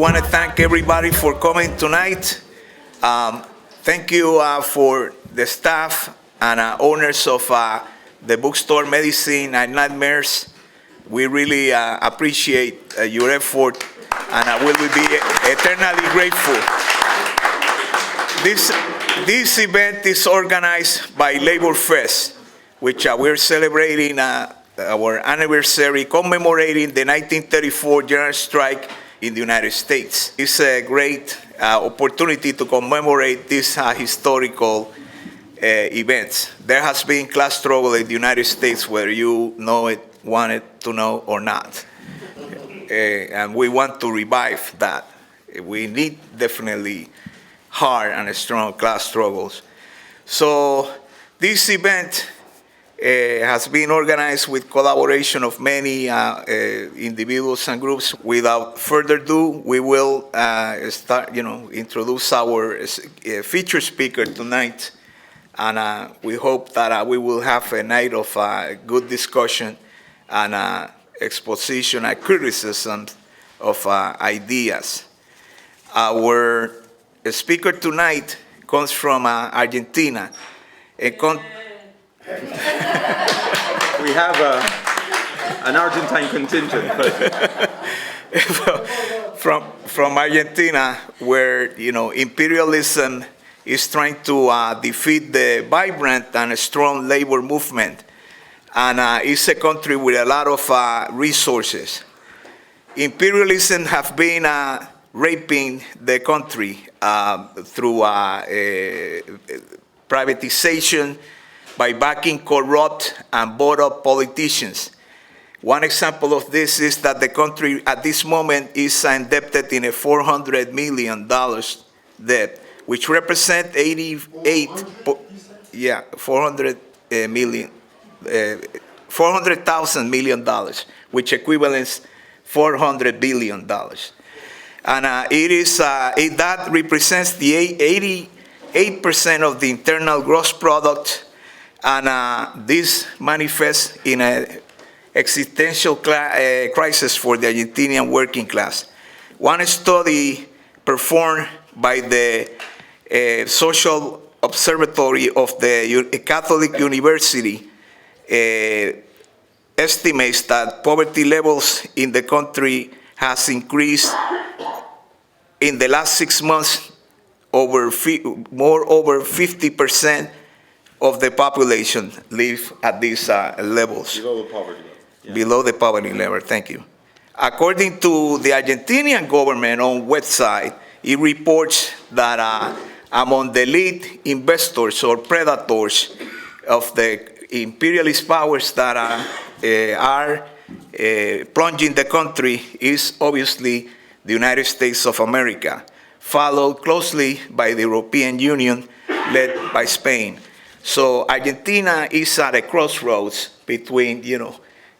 want to thank everybody for coming tonight. Thank you for the staff and owners of the bookstore Medicine and Nightmares. We really appreciate your effort, and we will be eternally grateful. This event is organized by Labor Fest, which we're celebrating our anniversary commemorating the 1934 general strike in the United States. It's a great opportunity to commemorate these historical events. There has been class struggle in the United States, whether you know it, wanted to know or not. And we want to revive that. We need definitely hard and strong class struggles. So this event has been organized with collaboration of many individuals and groups. Without further ado, we will introduce our featured speaker tonight, and we hope that we will have a night of good discussion and exposition and criticism of ideas. Our speaker tonight comes from Argentina. We have an Argentine contingent. from Argentina, where imperialism is trying to defeat the vibrant and strong labor movement, and it's a country with a lot of resources. Imperialism has been raping the country through privatization, by backing corrupt and bought-up politicians. One example of this is that the country at this moment is indebted in a $400 million debt, which represents $400,000 million, which equivalents $400 billion. And that represents the 88% of the internal gross product. And this manifests in an existential crisis for the Argentinian working class. One study performed by the Social Observatory of the Catholic University estimates that poverty levels in the country has increased in the last 6 months over 50%. Of the population live at these levels. Below the poverty level. Yeah. Below the poverty level, thank you. According to the Argentinian government own website, it reports that among the lead investors or predators of the imperialist powers that are plunging the country is obviously the United States of America, followed closely by the European Union, led by Spain. So Argentina is at a crossroads between,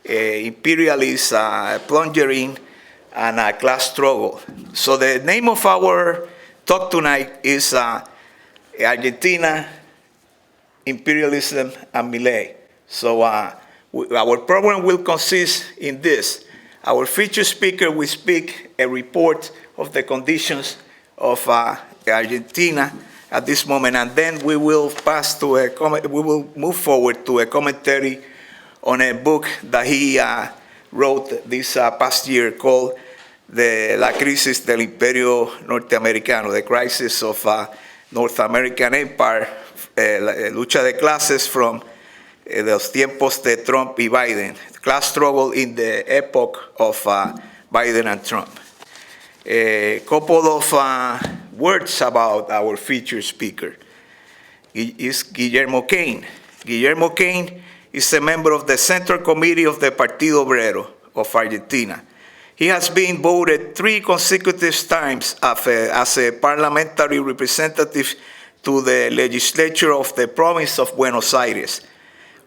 imperialist plunging and class struggle. So the name of our talk tonight is Argentina, Imperialism, and Milei. So our program will consist in this. Our featured speaker will speak a report of the conditions of Argentina at this moment, and then we will move forward to a commentary on a book that he wrote this past year called La Crisis del Imperio Norteamericano, the crisis of North American Empire, lucha de clases from los tiempos de Trump y Biden, class struggle in the epoch of Biden and Trump. A couple of words about our featured speaker is Guillermo Kane. Guillermo Kane is a member of the Central Committee of the Partido Obrero of Argentina. He has been voted 3 consecutive times as a parliamentary representative to the legislature of the province of Buenos Aires,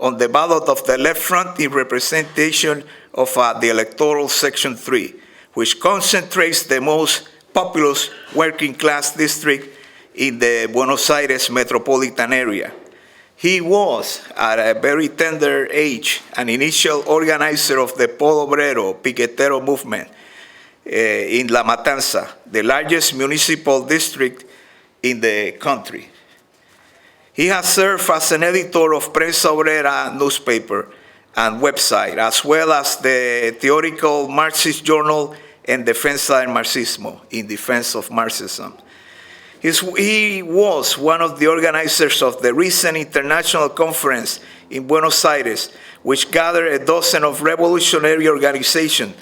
on the ballot of the left front in representation of the electoral section 3, which concentrates the most populous working class district in the Buenos Aires metropolitan area. He was, at a very tender age, an initial organizer of the Polo Obrero Piquetero movement, in La Matanza, the largest municipal district in the country. He has served as an editor of Prensa Obrera newspaper and website, as well as the theoretical Marxist journal En Defensa del Marxismo, in defense of Marxism. He was one of the organizers of the recent international conference in Buenos Aires, which gathered a dozen of revolutionary organizations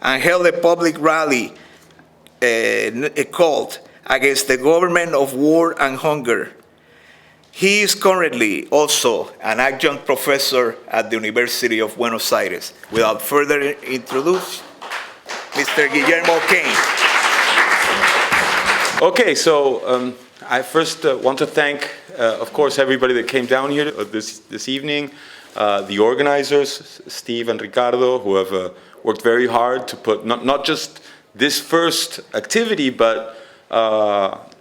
and held a public rally called against the government of war and hunger. He is currently also an adjunct professor at the University of Buenos Aires. Without further introduction, Mr. Guillermo Kane. Okay, so I first want to thank, of course, everybody that came down here this evening, the organizers, Steve and Ricardo, who have worked very hard to put not just this first activity, but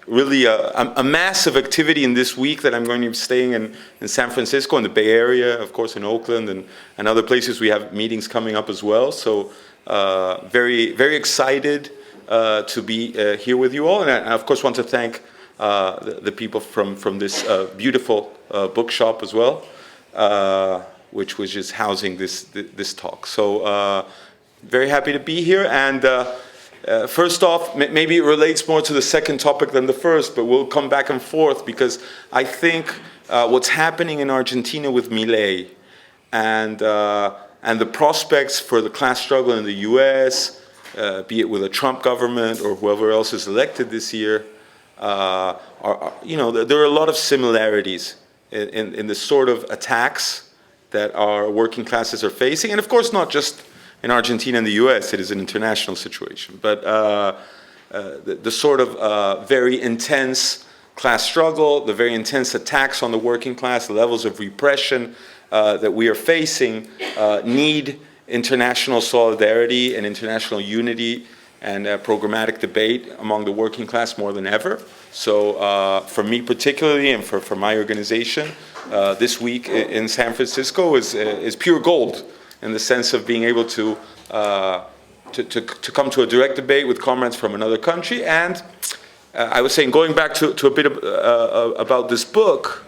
really a massive activity in this week that I'm going to be staying in San Francisco, in the Bay Area, of course, in Oakland, and other places. We have meetings coming up as well. So very, very excited to be here with you all. And I, of course, want to thank the people from this beautiful bookshop as well, which was just housing this talk. So very happy to be here. And first off, maybe it relates more to the second topic than the first, but we'll come back and forth, because I think what's happening in Argentina with Milei and the prospects for the class struggle in the US, be it with a Trump government or whoever else is elected this year, there are a lot of similarities in the sort of attacks that our working classes are facing. And of course, not just in Argentina and the US, it is an international situation. But the sort of very intense class struggle, the very intense attacks on the working class, the levels of repression that we are facing need international solidarity and international unity and programmatic debate among the working class more than ever. So for me particularly, and for my organization, this week in San Francisco is pure gold, in the sense of being able to come to a direct debate with comrades from another country. And I was saying, going back to a bit about this book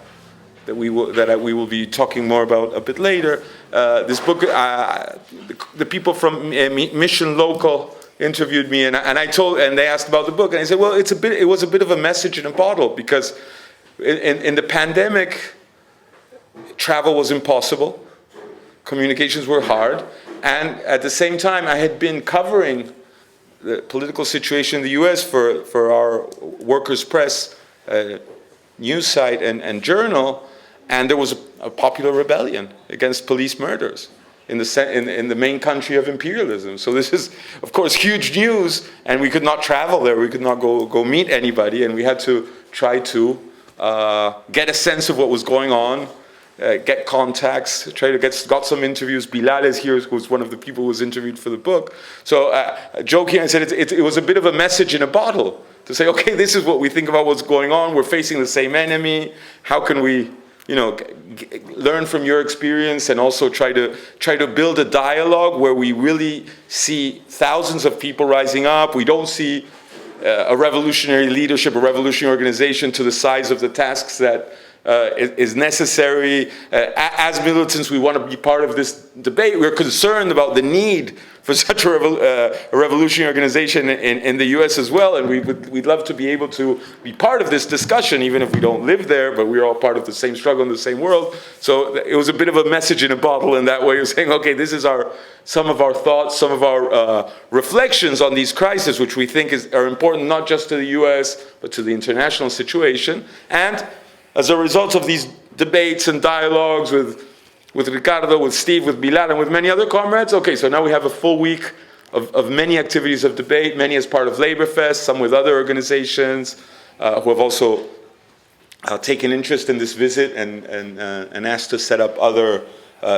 that we will be talking more about a bit later. This book, the people from Mission Local interviewed me, and they asked about the book, and I said, well, it was a bit of a message in a bottle, because in the pandemic, travel was impossible. Communications were hard, and at the same time, I had been covering the political situation in the U.S. for our Workers' Press news site and journal, and there was a popular rebellion against police murders in the main country of imperialism. So this is, of course, huge news, and we could not travel there. We could not go meet anybody, and we had to try to get a sense of what was going on. Get contacts, got some interviews. Bilal is here, who's one of the people who was interviewed for the book. So joking, I said it was a bit of a message in a bottle to say, okay, this is what we think about what's going on. We're facing the same enemy. How can we, learn from your experience, and also try to build a dialogue where we really see thousands of people rising up. We don't see a revolutionary leadership, a revolutionary organization to the size of the tasks that is necessary. As militants, we want to be part of this debate. We're concerned about the need for such a revolutionary organization in the US as well, and we'd love to be able to be part of this discussion, even if we don't live there, but we're all part of the same struggle in the same world. So it was a bit of a message in a bottle in that way of saying, okay, this is some of our thoughts, some of our reflections on these crises, which we think are important not just to the US, but to the international situation. And as a result of these debates and dialogues with Ricardo, with Steve, with Bilal, and with many other comrades, okay, so now we have a full week of many activities of debate, many as part of Labor Fest, some with other organizations who have also taken interest in this visit and asked to set up other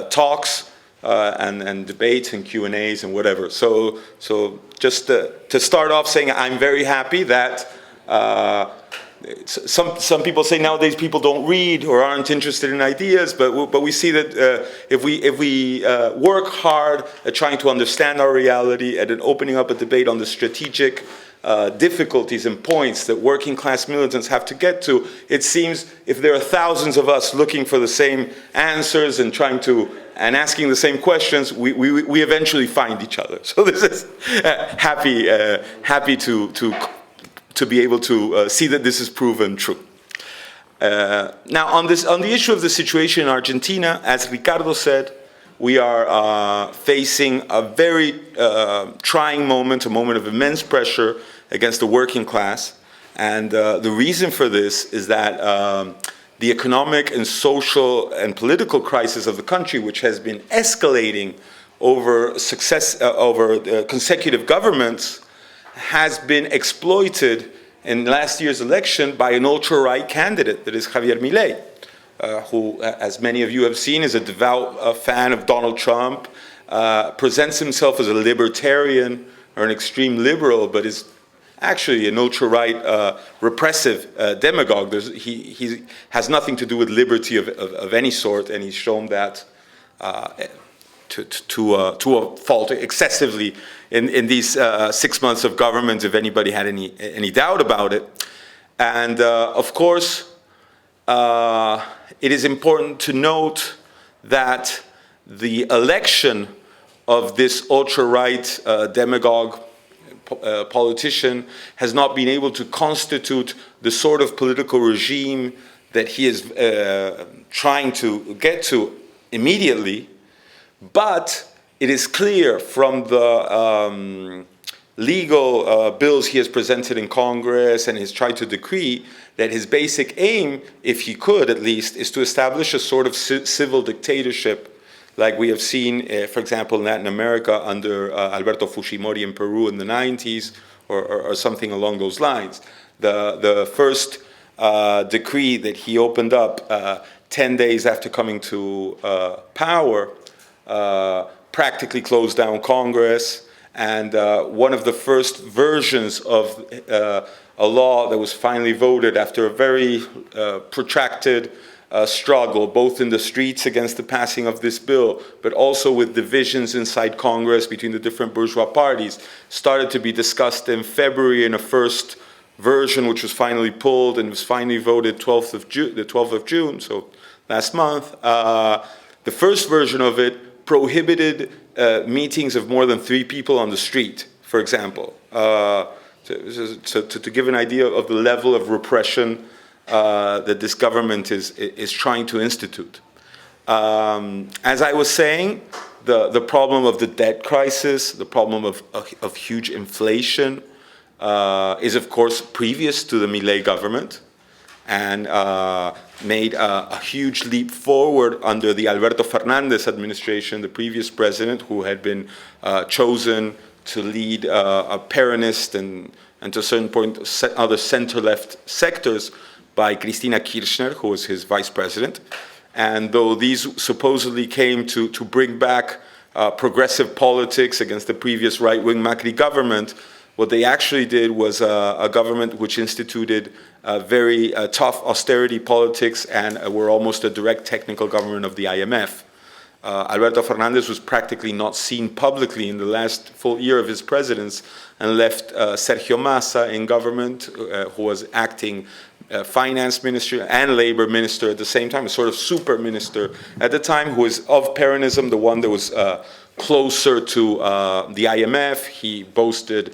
talks and debates and Q&As and whatever. So just to start off saying, I'm very happy that some people say nowadays people don't read or aren't interested in ideas, but we see that if we work hard at trying to understand our reality and at opening up a debate on the strategic difficulties and points that working class militants have to get to, it seems if there are thousands of us looking for the same answers and asking the same questions, we eventually find each other. So this is happy to be able to see that this is proven true. Now, on the issue of the situation in Argentina, as Ricardo said, we are facing a very trying moment, a moment of immense pressure against the working class. And the reason for this is that the economic and social and political crisis of the country, which has been escalating over consecutive governments, has been exploited in last year's election by an ultra-right candidate, that is Javier Milei, who, as many of you have seen, is a devout fan of Donald Trump, presents himself as a libertarian or an extreme liberal, but is actually an ultra-right repressive demagogue. He has nothing to do with liberty of any sort, and he's shown that to a fault excessively in these 6 months of government, if anybody had any doubt about it. And of course, it is important to note that the election of this ultra-right demagogue politician has not been able to constitute the sort of political regime that he is trying to get to immediately. But it is clear from the legal bills he has presented in Congress and has tried to decree that his basic aim, if he could at least, is to establish a sort of civil dictatorship like we have seen, for example, in Latin America under Alberto Fujimori in Peru in the 90s or something along those lines. The first decree that he opened up 10 days after coming to power practically closed down Congress, and one of the first versions of a law that was finally voted after a very protracted struggle, both in the streets against the passing of this bill, but also with divisions inside Congress between the different bourgeois parties, started to be discussed in February in a first version, which was finally pulled and was finally voted the 12th of June, so last month. The first version of it prohibited meetings of more than 3 people on the street, for example, to give an idea of the level of repression that this government is trying to institute. As I was saying, the problem of the debt crisis, the problem of huge inflation is of course previous to the Milei government, and made a huge leap forward under the Alberto Fernandez administration, the previous president, who had been chosen to lead a Peronist and to a certain point other center-left sectors by Cristina Kirchner, who was his vice president. And though these supposedly came to bring back progressive politics against the previous right-wing Macri government, what they actually did was a government which instituted very tough austerity politics and were almost a direct technical government of the IMF. Alberto Fernandez was practically not seen publicly in the last full year of his presidence, and left Sergio Massa in government, who was acting finance minister and labor minister at the same time, a sort of super minister at the time, who was of Peronism, the one that was closer to the IMF. He boasted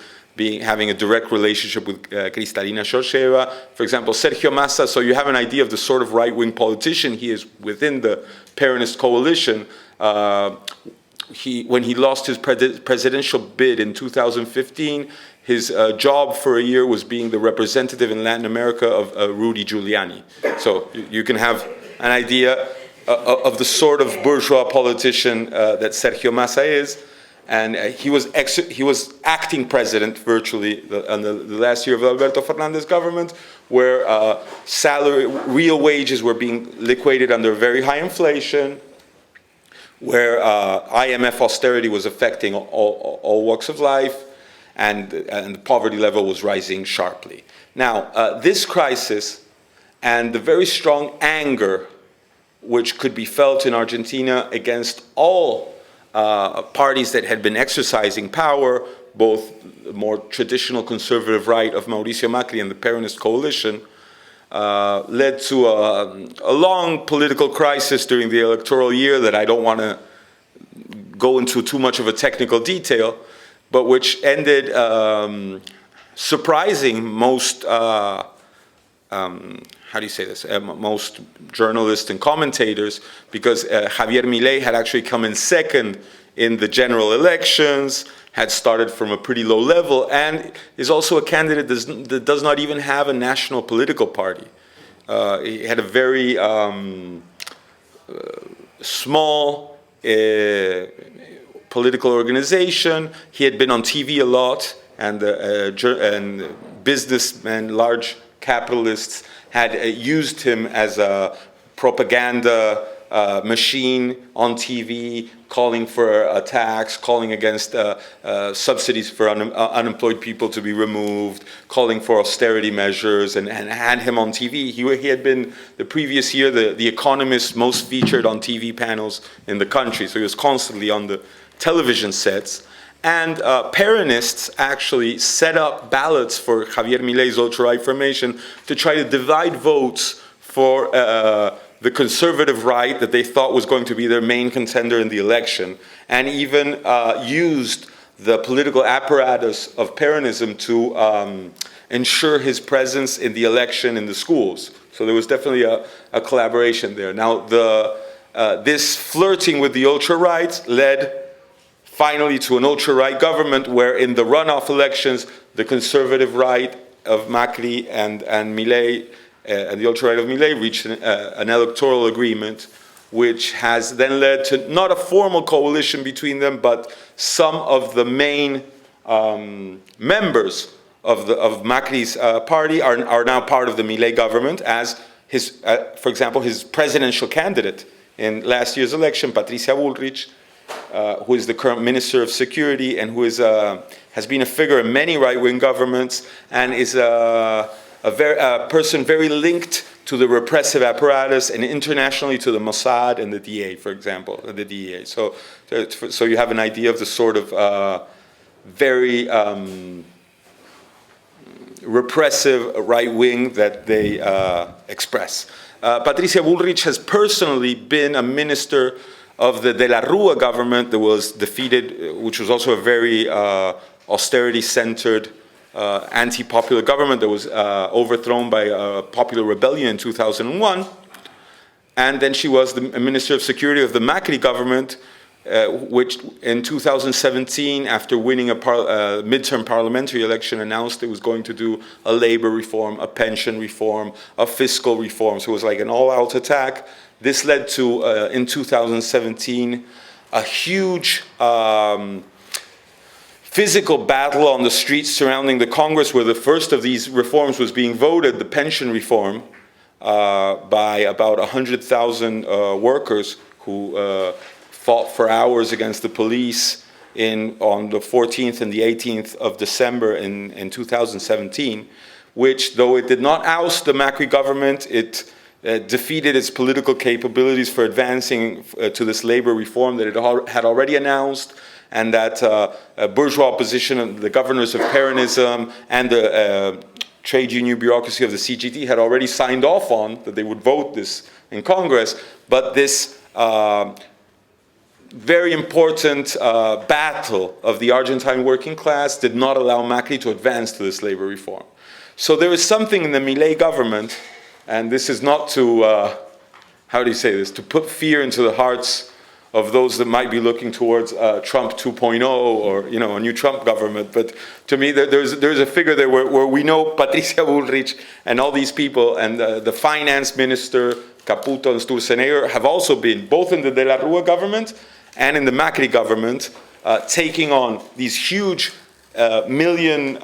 having a direct relationship with Kristalina Georgieva. For example, Sergio Massa, so you have an idea of the sort of right-wing politician he is within the Peronist coalition. When he lost his presidential bid in 2015, his job for a year was being the representative in Latin America of Rudy Giuliani. So you can have an idea of the sort of bourgeois politician that Sergio Massa is. And he was acting president virtually on the last year of Alberto Fernandez government, where real wages were being liquidated under very high inflation, where IMF austerity was affecting all walks of life, and the poverty level was rising sharply. Now, this crisis and the very strong anger which could be felt in Argentina against all parties that had been exercising power, both the more traditional conservative right of Mauricio Macri and the Peronist coalition, led to a long political crisis during the electoral year that I don't want to go into too much of a technical detail, but which ended surprising most, how do you say this, most journalists and commentators, because Javier Milei had actually come in second in the general elections, had started from a pretty low level, and is also a candidate that does not even have a national political party. He had a very small political organization. He had been on TV a lot, and businessmen, large capitalists, had used him as a propaganda machine on TV, calling for a tax, calling against subsidies for unemployed people to be removed, calling for austerity measures, and had him on TV. He had been, the previous year, the Economist most featured on TV panels in the country, so he was constantly on the television sets. And Peronists actually set up ballots for Javier Milei's ultra-right formation to try to divide votes for the conservative right that they thought was going to be their main contender in the election, and even used the political apparatus of Peronism to ensure his presence in the election in the schools. So there was definitely a collaboration there. Now, this flirting with the ultra-right led finally to an ultra-right government where in the runoff elections, the conservative right of Macri and Milei, and the ultra-right of Milei reached an electoral agreement, which has then led to not a formal coalition between them, but some of the main members of Macri's party are now part of the Milei government, as his, for example, his presidential candidate in last year's election, Patricia Bullrich, who is the current Minister of Security and who is has been a figure in many right-wing governments and is a person very linked to the repressive apparatus and internationally to the Mossad and the DA, for example, the DEA. So you have an idea of the sort of very repressive right-wing that they express. Patricia Bullrich has personally been a minister of the De la Rua government that was defeated, which was also a very austerity-centered, anti-popular government that was overthrown by a popular rebellion in 2001. And then she was the Minister of Security of the Macri government, which in 2017, after winning a midterm parliamentary election, announced it was going to do a labor reform, a pension reform, a fiscal reform. So it was like an all-out attack. This led to, in 2017, a huge physical battle on the streets surrounding the Congress, where the first of these reforms was being voted, the pension reform, by about 100,000 workers who fought for hours against the police on the 14th and the 18th of December in 2017, which, though it did not oust the Macri government, it defeated its political capabilities for advancing to this labor reform that it had already announced, and that bourgeois opposition, the governors of Peronism, and the trade union bureaucracy of the CGT had already signed off on, that they would vote this in Congress. But this very important battle of the Argentine working class did not allow Macri to advance to this labor reform. So there is something in the Milei government, and this is not to, how do you say this, to put fear into the hearts of those that might be looking towards Trump 2.0 or a new Trump government. But to me, there's a figure there where we know Patricia Bullrich and all these people, and the finance minister, Caputo and Sturzenegger, have also been both in the De la Rua government and in the Macri government, taking on these huge $1 million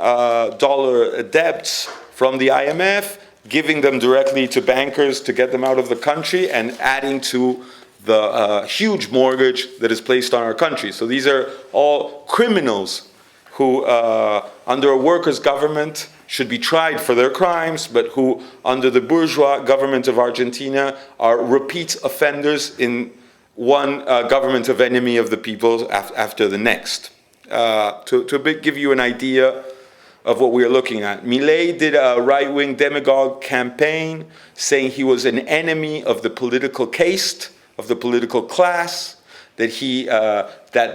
debts from the IMF, giving them directly to bankers to get them out of the country, and adding to the huge mortgage that is placed on our country. So these are all criminals who, under a workers' government, should be tried for their crimes, but who, under the bourgeois government of Argentina, are repeat offenders in one government of enemy of the people after the next. To give you an idea of what we are looking at, Milei did a right-wing demagogue campaign saying he was an enemy of the political caste, of the political class, that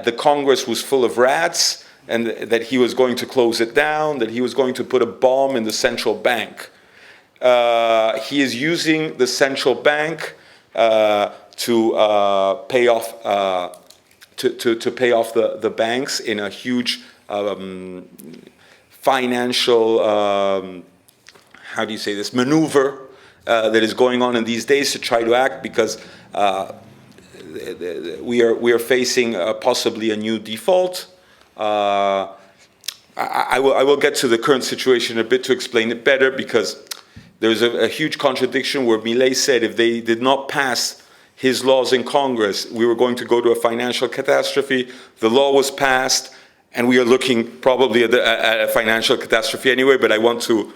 the Congress was full of rats, and that he was going to close it down, that he was going to put a bomb in the central bank. He is using the central bank to pay off the banks in a huge financial how do you say this, maneuver that is going on in these days to try to act, because we are facing possibly a new default. I will get to the current situation a bit to explain it better, because there's a huge contradiction where Milei said if they did not pass his laws in Congress, we were going to go to a financial catastrophe. The law was passed, and we are looking probably at a financial catastrophe anyway. But I want to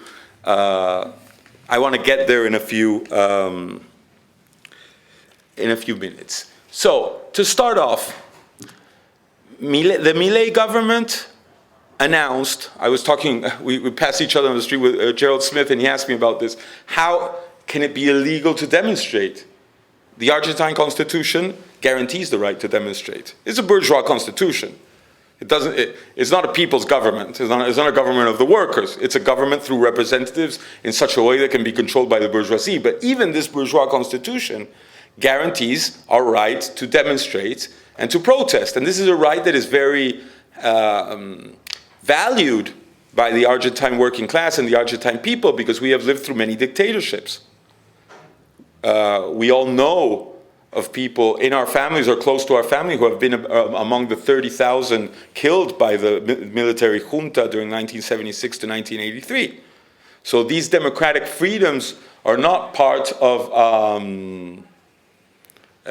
get there in a few minutes. So to start off, the Milei government announced, I was talking, we passed each other on the street with Gerald Smith, and he asked me about this. How can it be illegal to demonstrate? The Argentine constitution guarantees the right to demonstrate. It's a bourgeois constitution. It's not a people's government. It's not a government of the workers. It's a government through representatives in such a way that can be controlled by the bourgeoisie. But even this bourgeois constitution guarantees our right to demonstrate and to protest. And this is a right that is very valued by the Argentine working class and the Argentine people, because we have lived through many dictatorships. We all know of people in our families or close to our family who have been among the 30,000 killed by the military junta during 1976 to 1983. So these democratic freedoms are not part of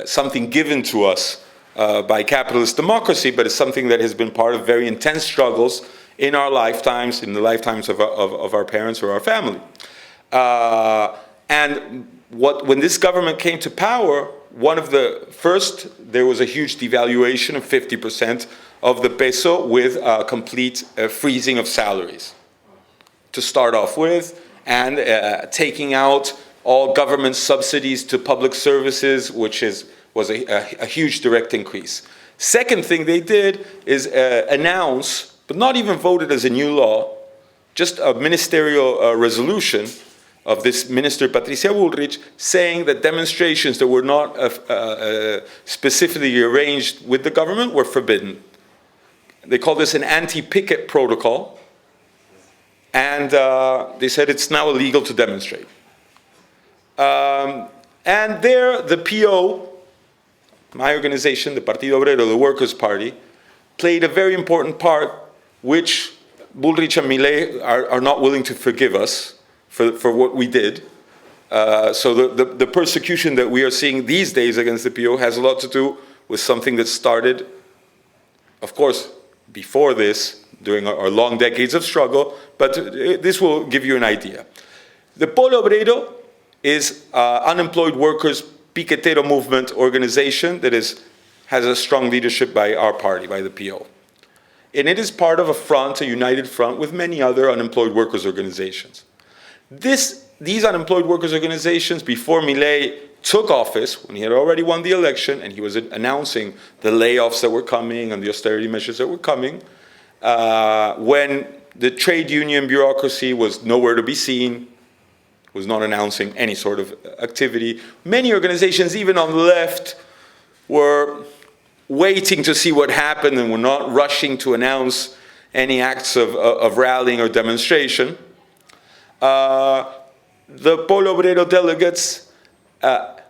something given to us by capitalist democracy, but it's something that has been part of very intense struggles in our lifetimes, in the lifetimes of our parents or our family. When this government came to power, there was a huge devaluation of 50% of the peso with a complete freezing of salaries to start off with, and taking out all government subsidies to public services, which was a huge direct increase. Second thing they did is announce, but not even voted as a new law, just a ministerial resolution of this minister, Patricia Bullrich, saying that demonstrations that were not specifically arranged with the government were forbidden. They call this an anti-picket protocol, and they said it's now illegal to demonstrate. And there, the PO, my organization, the Partido Obrero, the Workers' Party, played a very important part, which Bullrich and Milei are not willing to forgive us for what we did. So the persecution that we are seeing these days against the PO has a lot to do with something that started, of course, before this, during our long decades of struggle, but this will give you an idea. The Polo Obrero is unemployed workers' piquetero movement organization that has a strong leadership by our party, by the PO. And it is part of a front, a united front, with many other unemployed workers' organizations. These unemployed workers' organizations, before Milei took office, when he had already won the election and he was announcing the layoffs that were coming and the austerity measures that were coming, when the trade union bureaucracy was nowhere to be seen, was not announcing any sort of activity, many organizations, even on the left, were waiting to see what happened and were not rushing to announce any acts of rallying or demonstration. The Polo Obrero delegates at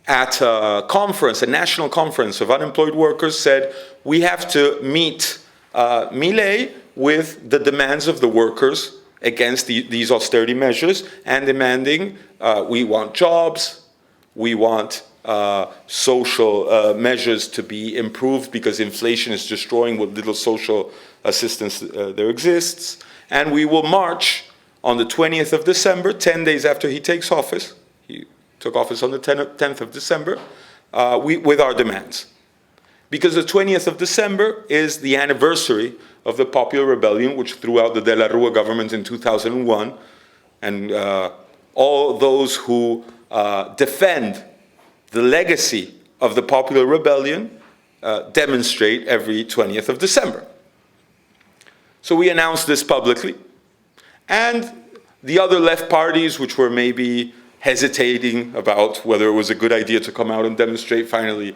a conference, a national conference of unemployed workers, said we have to meet Milei with the demands of the workers against these austerity measures, and demanding we want jobs, we want social measures to be improved because inflation is destroying what little social assistance there exists. And we will march on the 20th of December, 10 days after he takes office. He took office on the 10th of December, with our demands. Because the 20th of December is the anniversary of the popular rebellion, which threw out the De la Rua government in 2001. And all those who defend the legacy of the popular rebellion demonstrate every 20th of December. So we announced this publicly. And the other left parties, which were maybe hesitating about whether it was a good idea to come out and demonstrate, finally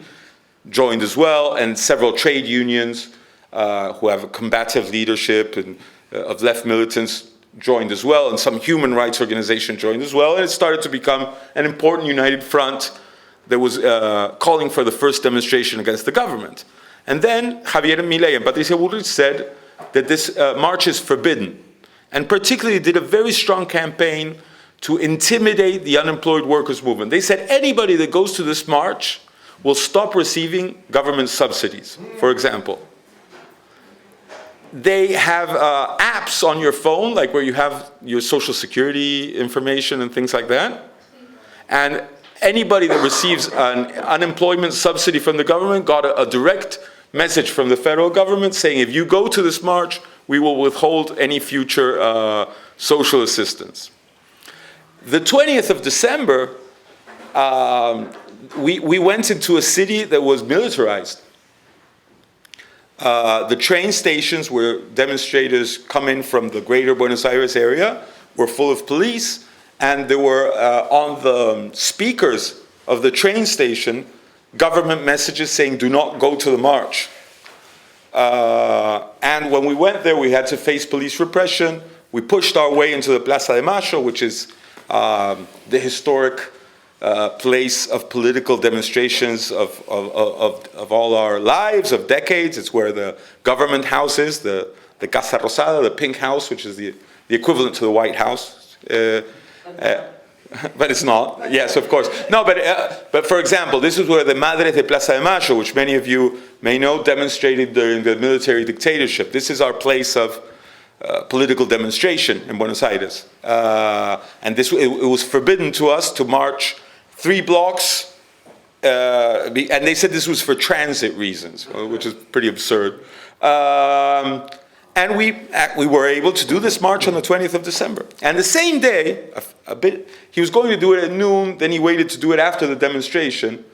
joined as well. And several trade unions who have a combative leadership and of left militants joined as well. And some human rights organizations joined as well. And it started to become an important united front that was calling for the first demonstration against the government. And then Javier Milei and Patricia Bullrich said that this march is forbidden, and particularly did a very strong campaign to intimidate the unemployed workers movement. They said anybody that goes to this march will stop receiving government subsidies, for example. They have apps on your phone, like where you have your social security information and things like that. And anybody that receives an unemployment subsidy from the government got a direct message from the federal government saying, if you go to this march, we will withhold any future social assistance. The 20th of December, we went into a city that was militarized. The train stations where demonstrators come in from the greater Buenos Aires area were full of police, and there were on the speakers of the train station government messages saying, do not go to the march. And when we went there, we had to face police repression. We pushed our way into the Plaza de Mayo, which is the historic place of political demonstrations of all our lives, of decades. It's where the government house is, the Casa Rosada, the pink house, which is the equivalent to the White House. But it's not. Yes, of course. No, but for example, this is where the Madres de Plaza de Mayo, which many of you may know, demonstrated during the military dictatorship. This is our place of political demonstration in Buenos Aires. And it was forbidden to us to march 3 blocks, and they said this was for transit reasons, which is pretty absurd. And we were able to do this march on the 20th of December. And the same day, he was going to do it at noon, then he waited to do it after the demonstration.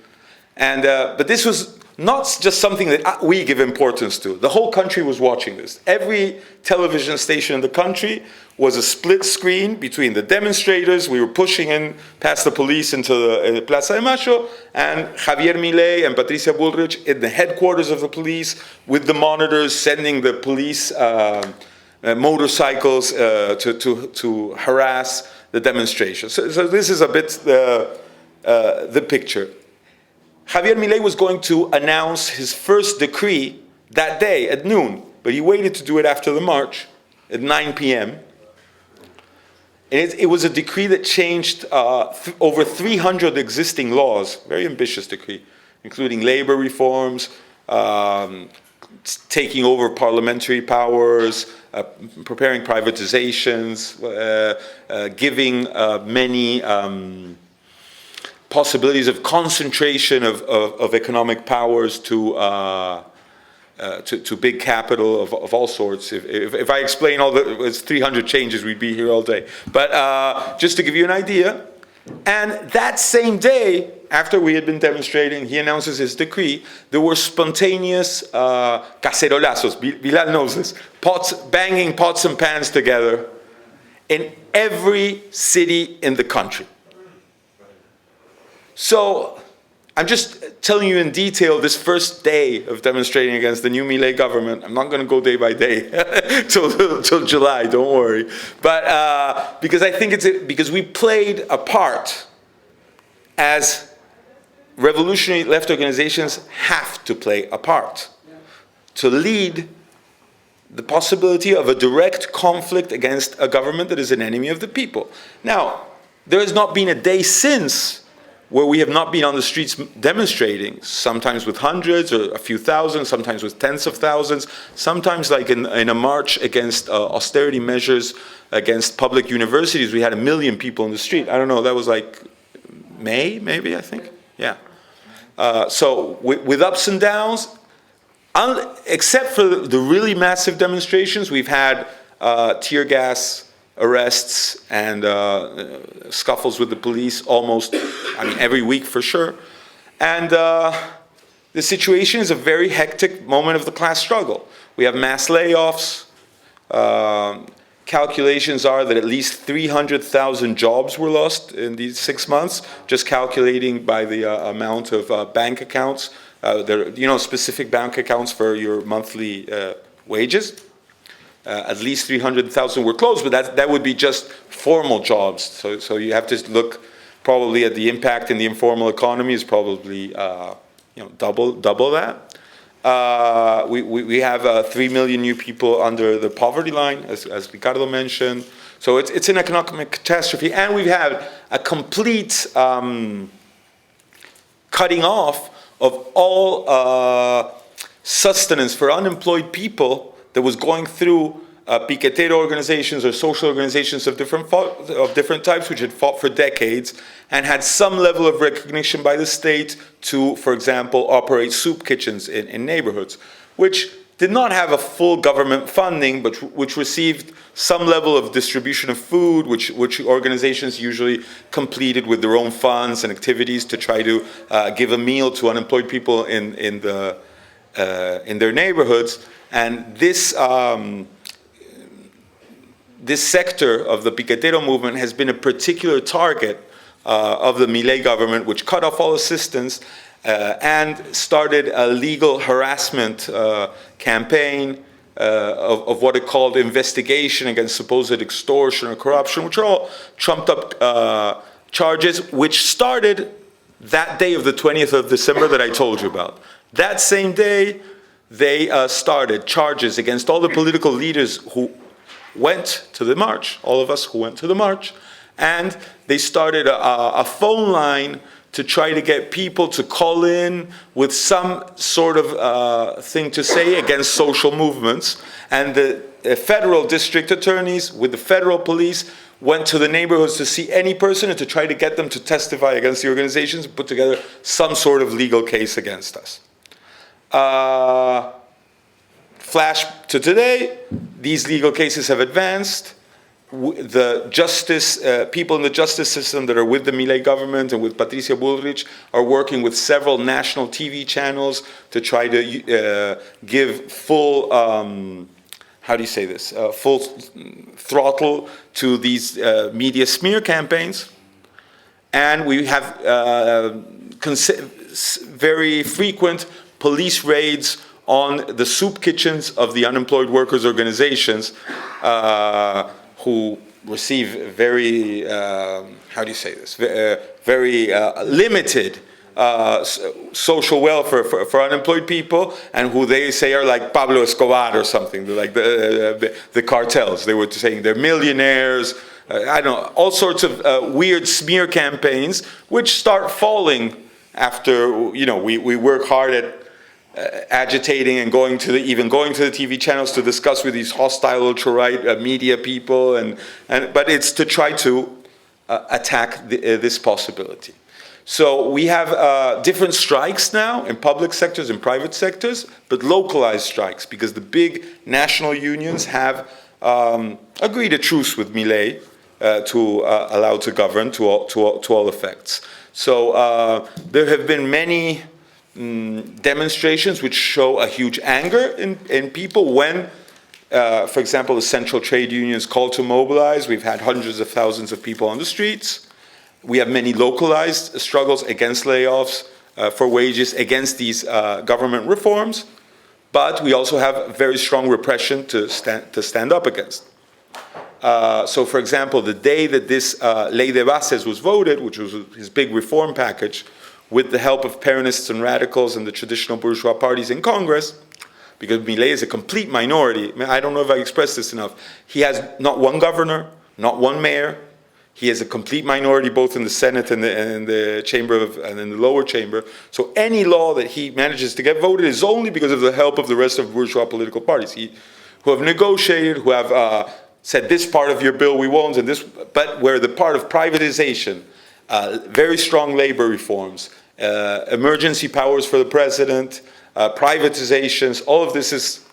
And but this was not just something that we give importance to. The whole country was watching this. Every television station in the country was a split screen between the demonstrators. We were pushing in past the police into the Plaza de Mayo, and Javier Milei and Patricia Bullrich in the headquarters of the police with the monitors sending the police motorcycles to harass the demonstration. So this is a bit the picture. Javier Milei was going to announce his first decree that day at noon, but he waited to do it after the march at 9 p.m. And it was a decree that changed over 300 existing laws, very ambitious decree, including labor reforms, taking over parliamentary powers, preparing privatizations, giving many possibilities of concentration of economic powers to big capital of all sorts. If I explain all it's 300 changes, we'd be here all day. But just to give you an idea, and that same day, after we had been demonstrating, he announces his decree. There were spontaneous cacerolazos, Bilal knows this, banging pots and pans together in every city in the country. So I'm just telling you in detail this first day of demonstrating against the new Milei government. I'm not going to go day by day till July, don't worry. But because I think because we played a part, as revolutionary left organizations have to play a part, to lead the possibility of a direct conflict against a government that is an enemy of the people. Now, there has not been a day since where we have not been on the streets demonstrating, sometimes with hundreds or a few thousand, sometimes with tens of thousands, sometimes like in a march against austerity measures against public universities, we had 1 million people in the street. I don't know, that was like May, maybe, I think? Yeah. So with ups and downs, except for the really massive demonstrations, we've had tear gas arrests and scuffles with the police almost, every week for sure. And the situation is a very hectic moment of the class struggle. We have mass layoffs. Calculations are that at least 300,000 jobs were lost in these 6 months, just calculating by the amount of bank accounts. There are, specific bank accounts for your monthly wages. At least 300,000 were closed, but that would be just formal jobs. So you have to look probably at the impact in the informal economy is probably double that. We have 3 million new people under the poverty line, as Ricardo mentioned. So it's an economic catastrophe, and we've had a complete cutting off of all sustenance for unemployed people that was going through piquetero organizations or social organizations of different types, which had fought for decades and had some level of recognition by the state to, for example, operate soup kitchens in neighborhoods, which did not have a full government funding, but which received some level of distribution of food, which organizations usually completed with their own funds and activities to try to give a meal to unemployed people in their neighborhoods. And this sector of the piquetero movement has been a particular target of the Milei government, which cut off all assistance and started a legal harassment campaign of what it called investigation against supposed extortion or corruption, which are all trumped up charges, which started that day of the 20th of December that I told you about. That same day, they started charges against all the political leaders who went to the march, all of us who went to the march, and they started a phone line to try to get people to call in with some sort of thing to say against social movements. And the federal district attorneys with the federal police went to the neighborhoods to see any person and to try to get them to testify against the organizations and put together some sort of legal case against us. Flash to today, these legal cases have advanced. The justice, people in the justice system that are with the Milei government and with Patricia Bullrich are working with several national TV channels to try to give full, full throttle to these media smear campaigns. And we have very frequent police raids on the soup kitchens of the unemployed workers' organizations who receive very, very limited social welfare for unemployed people, and who they say are like Pablo Escobar or something, like the cartels. They were saying they're millionaires, I don't know, all sorts of weird smear campaigns, which start falling after, we work hard at agitating and going to the TV channels to discuss with these hostile ultra-right media people, but it's to try to attack this possibility. So we have different strikes now in public sectors and private sectors, but localized strikes, because the big national unions have agreed a truce with Milei to allow to govern to all effects. So there have been many demonstrations which show a huge anger in people when, for example, the central trade unions call to mobilize. We've had hundreds of thousands of people on the streets. We have many localized struggles against layoffs, for wages, against these government reforms, but we also have very strong repression to stand up against. So, for example, the day that this Ley de Bases was voted, which was his big reform package, with the help of Peronists and radicals and the traditional bourgeois parties in Congress, because Milei is a complete minority. I don't know if I expressed this enough. He has not one governor, not one mayor. He has a complete minority both in the Senate and the chamber and in the lower chamber. So any law that he manages to get voted is only because of the help of the rest of bourgeois political parties who have negotiated, who have said this part of your bill we won't, and this, but where the part of privatization, very strong labor reforms, emergency powers for the president, privatizations, all of this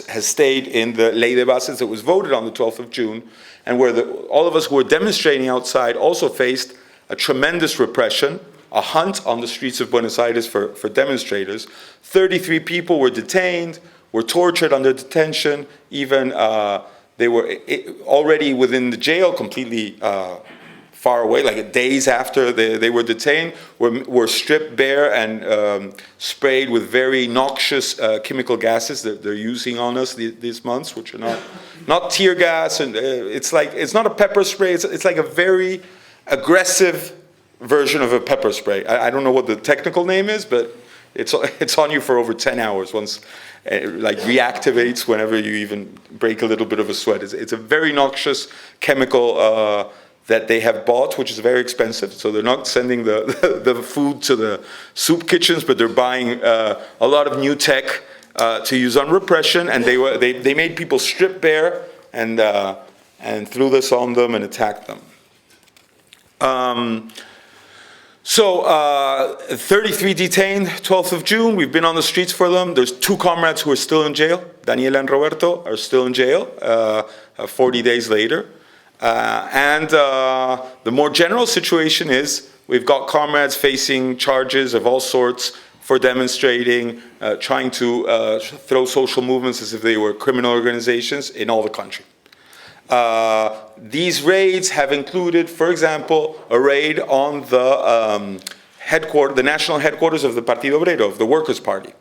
has stayed in the Ley de Bases that was voted on the 12th of June, and where all of us who were demonstrating outside also faced a tremendous repression, a hunt on the streets of Buenos Aires for demonstrators. 33 people were detained, were tortured under detention, even they were already within the jail completely far away, like days after they were detained, were stripped bare and sprayed with very noxious chemical gases that they're using on us these months, which are not tear gas, and it's not a pepper spray. It's like a very aggressive version of a pepper spray. I don't know what the technical name is, but it's on you for over 10 hours once. Like reactivates whenever you even break a little bit of a sweat. It's a very noxious chemical that they have bought, which is very expensive. So they're not sending the food to the soup kitchens, but they're buying a lot of new tech to use on repression. And they made people strip bare and threw this on them and attacked them. So 33 detained, 12th of June. We've been on the streets for them. There's 2 comrades who are still in jail. Daniela and Roberto are still in jail 40 days later. And the more general situation is we've got comrades facing charges of all sorts for demonstrating, trying to throw social movements as if they were criminal organizations in all the country. These raids have included, for example, a raid on the national headquarters of the Partido Obrero, of the Workers' Party,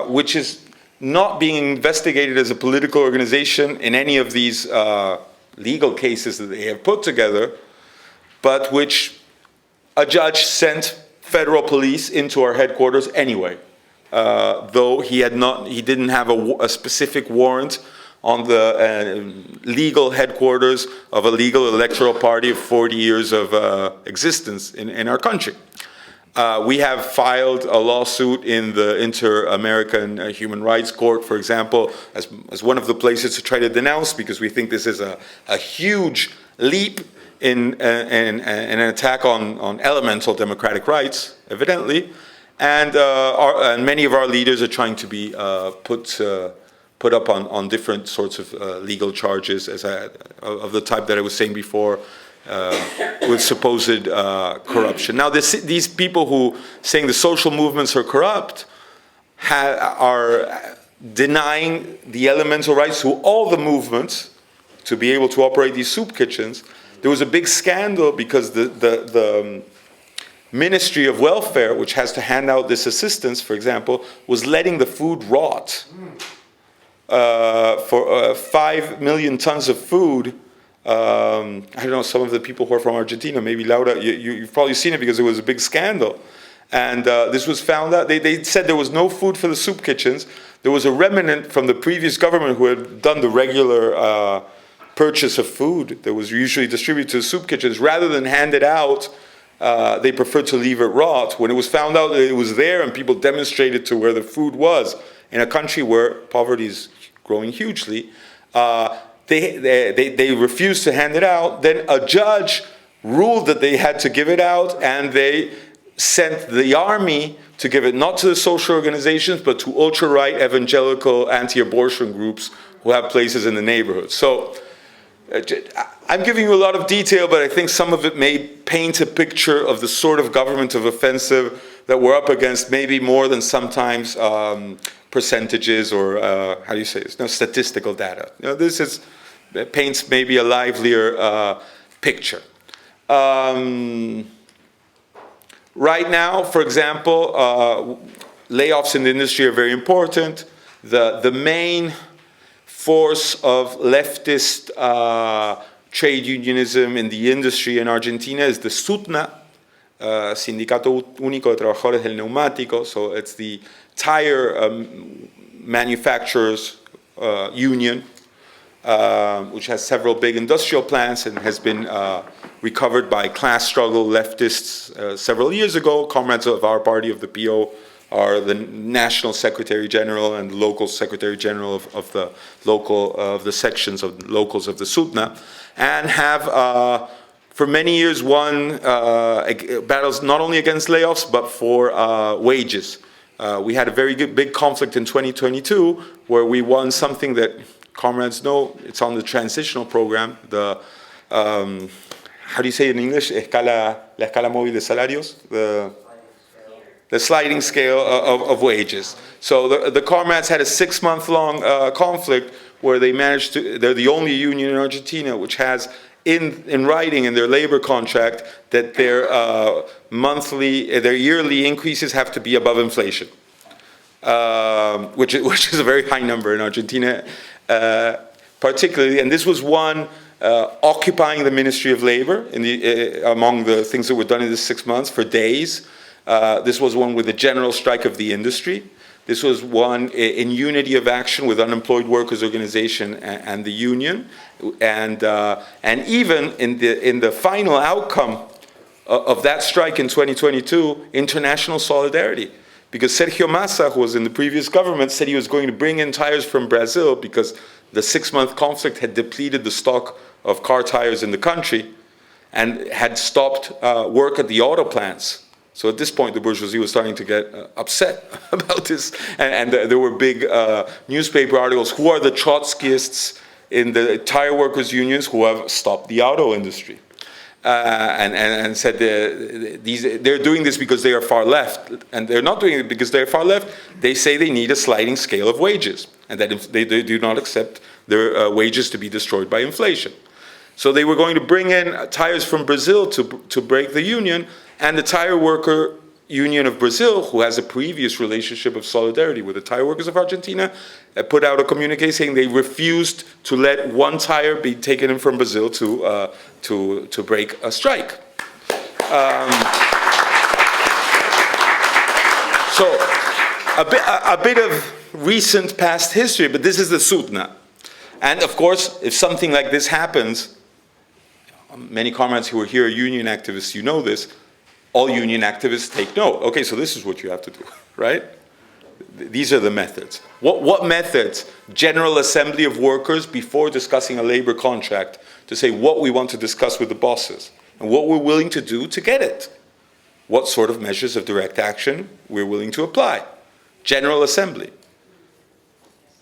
which is not being investigated as a political organization in any of these legal cases that they have put together, but which a judge sent federal police into our headquarters anyway, though he didn't have a specific warrant on the legal headquarters of a legal electoral party of 40 years of existence in our country. We have filed a lawsuit in the Inter-American Human Rights Court, for example, as one of the places to try to denounce, because we think this is a huge leap in an attack on elemental democratic rights, evidently, and many of our leaders are trying to be put up on different sorts of legal charges of the type that I was saying before, with supposed corruption. Now, these people who saying the social movements are corrupt are denying the elemental rights to all the movements to be able to operate these soup kitchens. There was a big scandal because the Ministry of Welfare, which has to hand out this assistance, for example, was letting the food rot. For 5 million tons of food. I don't know, some of the people who are from Argentina, maybe Laura, you've probably seen it because it was a big scandal. And this was found out. They said there was no food for the soup kitchens. There was a remnant from the previous government who had done the regular purchase of food that was usually distributed to the soup kitchens. Rather than hand it out, they preferred to leave it rot. When it was found out that it was there and people demonstrated to where the food was, in a country where poverty is growing hugely, they refused to hand it out. Then a judge ruled that they had to give it out, and they sent the army to give it not to the social organizations, but to ultra-right evangelical anti-abortion groups who have places in the neighborhood. So I'm giving you a lot of detail, but I think some of it may paint a picture of the sort of government of offensive that we're up against, maybe more than sometimes percentages or, how do you say this? No, statistical data. You know, paints maybe a livelier picture. Right now, for example, layoffs in the industry are very important. The main force of leftist trade unionism in the industry in Argentina is the SUTNA, Sindicato Único de Trabajadores del Neumático, so it's the tire manufacturers union. which has several big industrial plants and has been recovered by class struggle leftists several years ago. Comrades of our party, of the PO, are the national secretary general and local secretary general of the local of the sections of locals of the Sutna, and have for many years won battles not only against layoffs but for wages. We had a very big conflict in 2022 where we won something that comrades know. It's on the transitional program, the how do you say it in English? La escala móvil de salarios, the sliding scale of wages. So the comrades had a 6-month-long conflict where they managed to. They're the only union in Argentina which has in writing in their labor contract that their their yearly increases have to be above inflation, which is a very high number in Argentina, particularly. And this was one occupying the Ministry of Labor among the things that were done in this 6 months for days. This was one with a general strike of the industry. This was one in unity of action with unemployed workers' organization and the union, and even in the final outcome of that strike in 2022, international solidarity. Because Sergio Massa, who was in the previous government, said he was going to bring in tires from Brazil because the 6-month conflict had depleted the stock of car tires in the country and had stopped work at the auto plants. So at this point, the bourgeoisie was starting to get upset about this, and there were big newspaper articles. Who are the Trotskyists in the tire workers' unions who have stopped the auto industry? And said they're doing this because they are far left, and they're not doing it because they're far left. They say they need a sliding scale of wages, and that if they do not accept their wages to be destroyed by inflation. So they were going to bring in tires from Brazil to break the union. And the tire worker union of Brazil, who has a previous relationship of solidarity with the tire workers of Argentina, put out a communique saying they refused to let one tire be taken in from Brazil to break a strike. So a bit of recent past history, but this is the Sutna. And of course, if something like this happens, many comrades who are here are union activists, you know this. All union activists take note. Okay, so this is what you have to do, right? These are the methods. What methods? General assembly of workers before discussing a labor contract to say what we want to discuss with the bosses and what we're willing to do to get it. What sort of measures of direct action we're willing to apply. General assembly.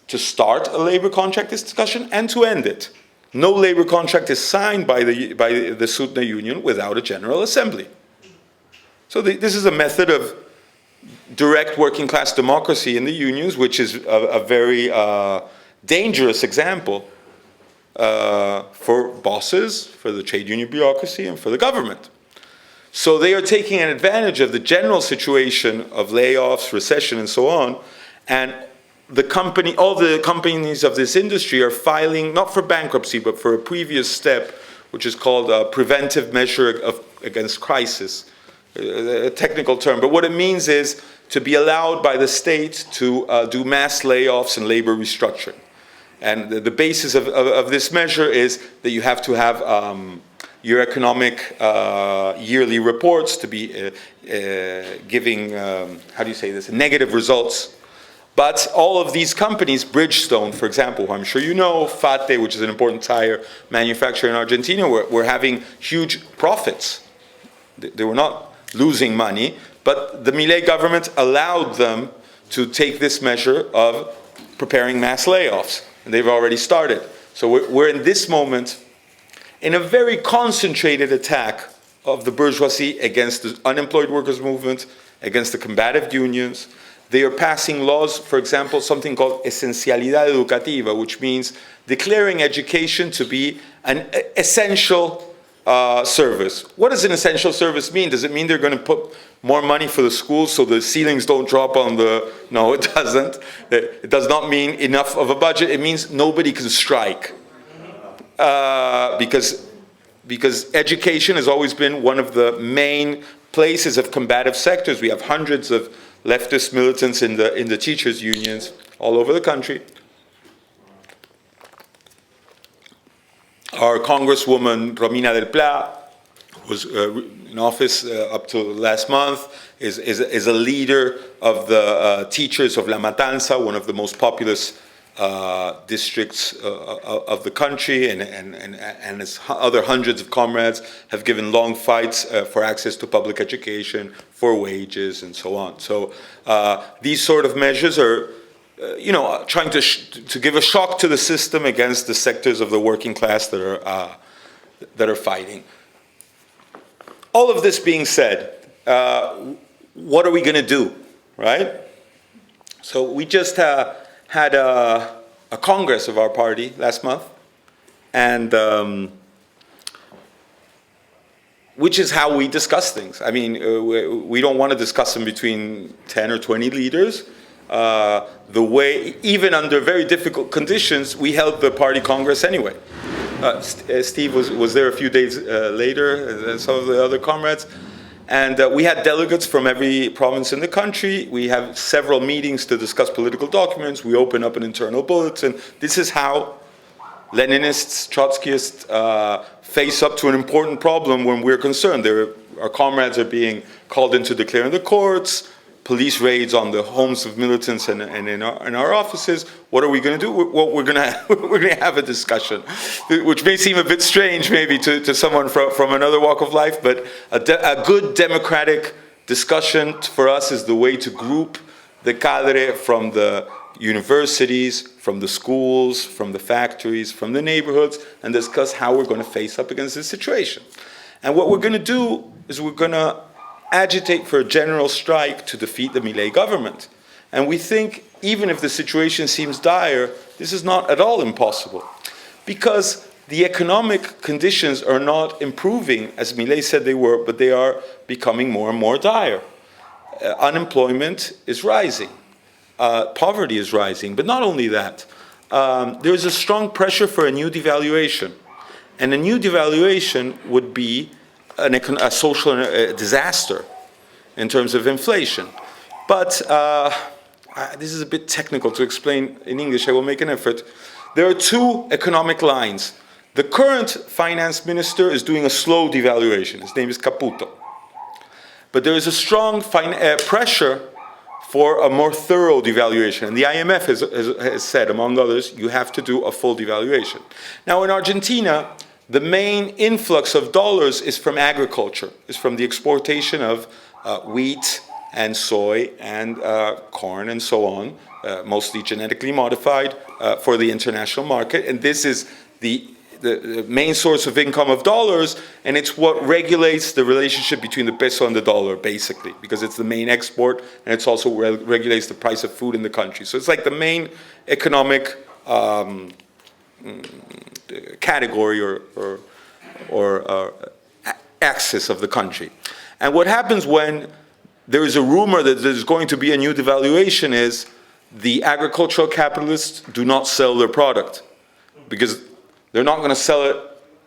To start a labor contract discussion and to end it. No labor contract is signed by the Sutna union without a general assembly. So this is a method of direct working class democracy in the unions, which is a very dangerous example for bosses, for the trade union bureaucracy, and for the government. So they are taking an advantage of the general situation of layoffs, recession, and so on, and all the companies of this industry are filing, not for bankruptcy, but for a previous step, which is called a preventive measure against crisis. A technical term, but what it means is to be allowed by the state to do mass layoffs and labor restructuring. And the basis of this measure is that you have to have your economic yearly reports to be giving, how do you say this, negative results. But all of these companies, Bridgestone, for example, who I'm sure you know, Fate, which is an important tire manufacturer in Argentina, were having huge profits. They were not losing money, but the Milei government allowed them to take this measure of preparing mass layoffs, and they've already started. So we're in this moment in a very concentrated attack of the bourgeoisie against the unemployed workers' movement, against the combative unions. They are passing laws, for example, something called esencialidad educativa, which means declaring education to be an essential service. What does an essential service mean? Does it mean they're going to put more money for the schools so the ceilings don't drop on the... No, it doesn't. It does not mean enough of a budget. It means nobody can strike. Because education has always been one of the main places of combative sectors. We have hundreds of leftist militants in the teachers' unions all over the country. Our Congresswoman Romina del Pla, who was in office up to last month, is a leader of the teachers of La Matanza, one of the most populous districts of the country, and his other hundreds of comrades have given long fights for access to public education, for wages, and so on. So these sort of measures are, trying to give a shock to the system against the sectors of the working class that are fighting. All of this being said, what are we going to do, right? So we just had a congress of our party last month, and which is how we discuss things. I mean, we don't want to discuss them between 10 or 20 leaders. The way, even under very difficult conditions, we held the party congress anyway. Steve was there a few days later, and some of the other comrades. And we had delegates from every province in the country. We have several meetings to discuss political documents. We open up an internal bulletin. This is how Leninists, Trotskyists face up to an important problem when we're concerned. Our comrades are being called in to declare in the courts, police raids on the homes of militants and in our offices. What are we going to do? Well, we're going to have a discussion, which may seem a bit strange maybe to someone from another walk of life, but a good democratic discussion for us is the way to group the cadre from the universities, from the schools, from the factories, from the neighborhoods, and discuss how we're going to face up against this situation. And what we're going to do is we're going to agitate for a general strike to defeat the Milei government. And we think, even if the situation seems dire, this is not at all impossible. Because the economic conditions are not improving, as Milei said they were, but they are becoming more and more dire. Unemployment is rising. Poverty is rising. But not only that, there is a strong pressure for a new devaluation. And a new devaluation would be a social disaster in terms of inflation. But this is a bit technical to explain in English. I will make an effort. There are two economic lines. The current finance minister is doing a slow devaluation. His name is Caputo. But there is a strong pressure for a more thorough devaluation. And the IMF has said, among others, you have to do a full devaluation. Now, in Argentina, the main influx of dollars is from agriculture, is from the exportation of wheat and soy and corn and so on, mostly genetically modified for the international market. And this is the main source of income of dollars, and it's what regulates the relationship between the peso and the dollar, basically, because it's the main export, and it's also regulates the price of food in the country. So it's like the main economic category or axis of the country. And what happens when there is a rumor that there's going to be a new devaluation is the agricultural capitalists do not sell their product because they're not going to sell it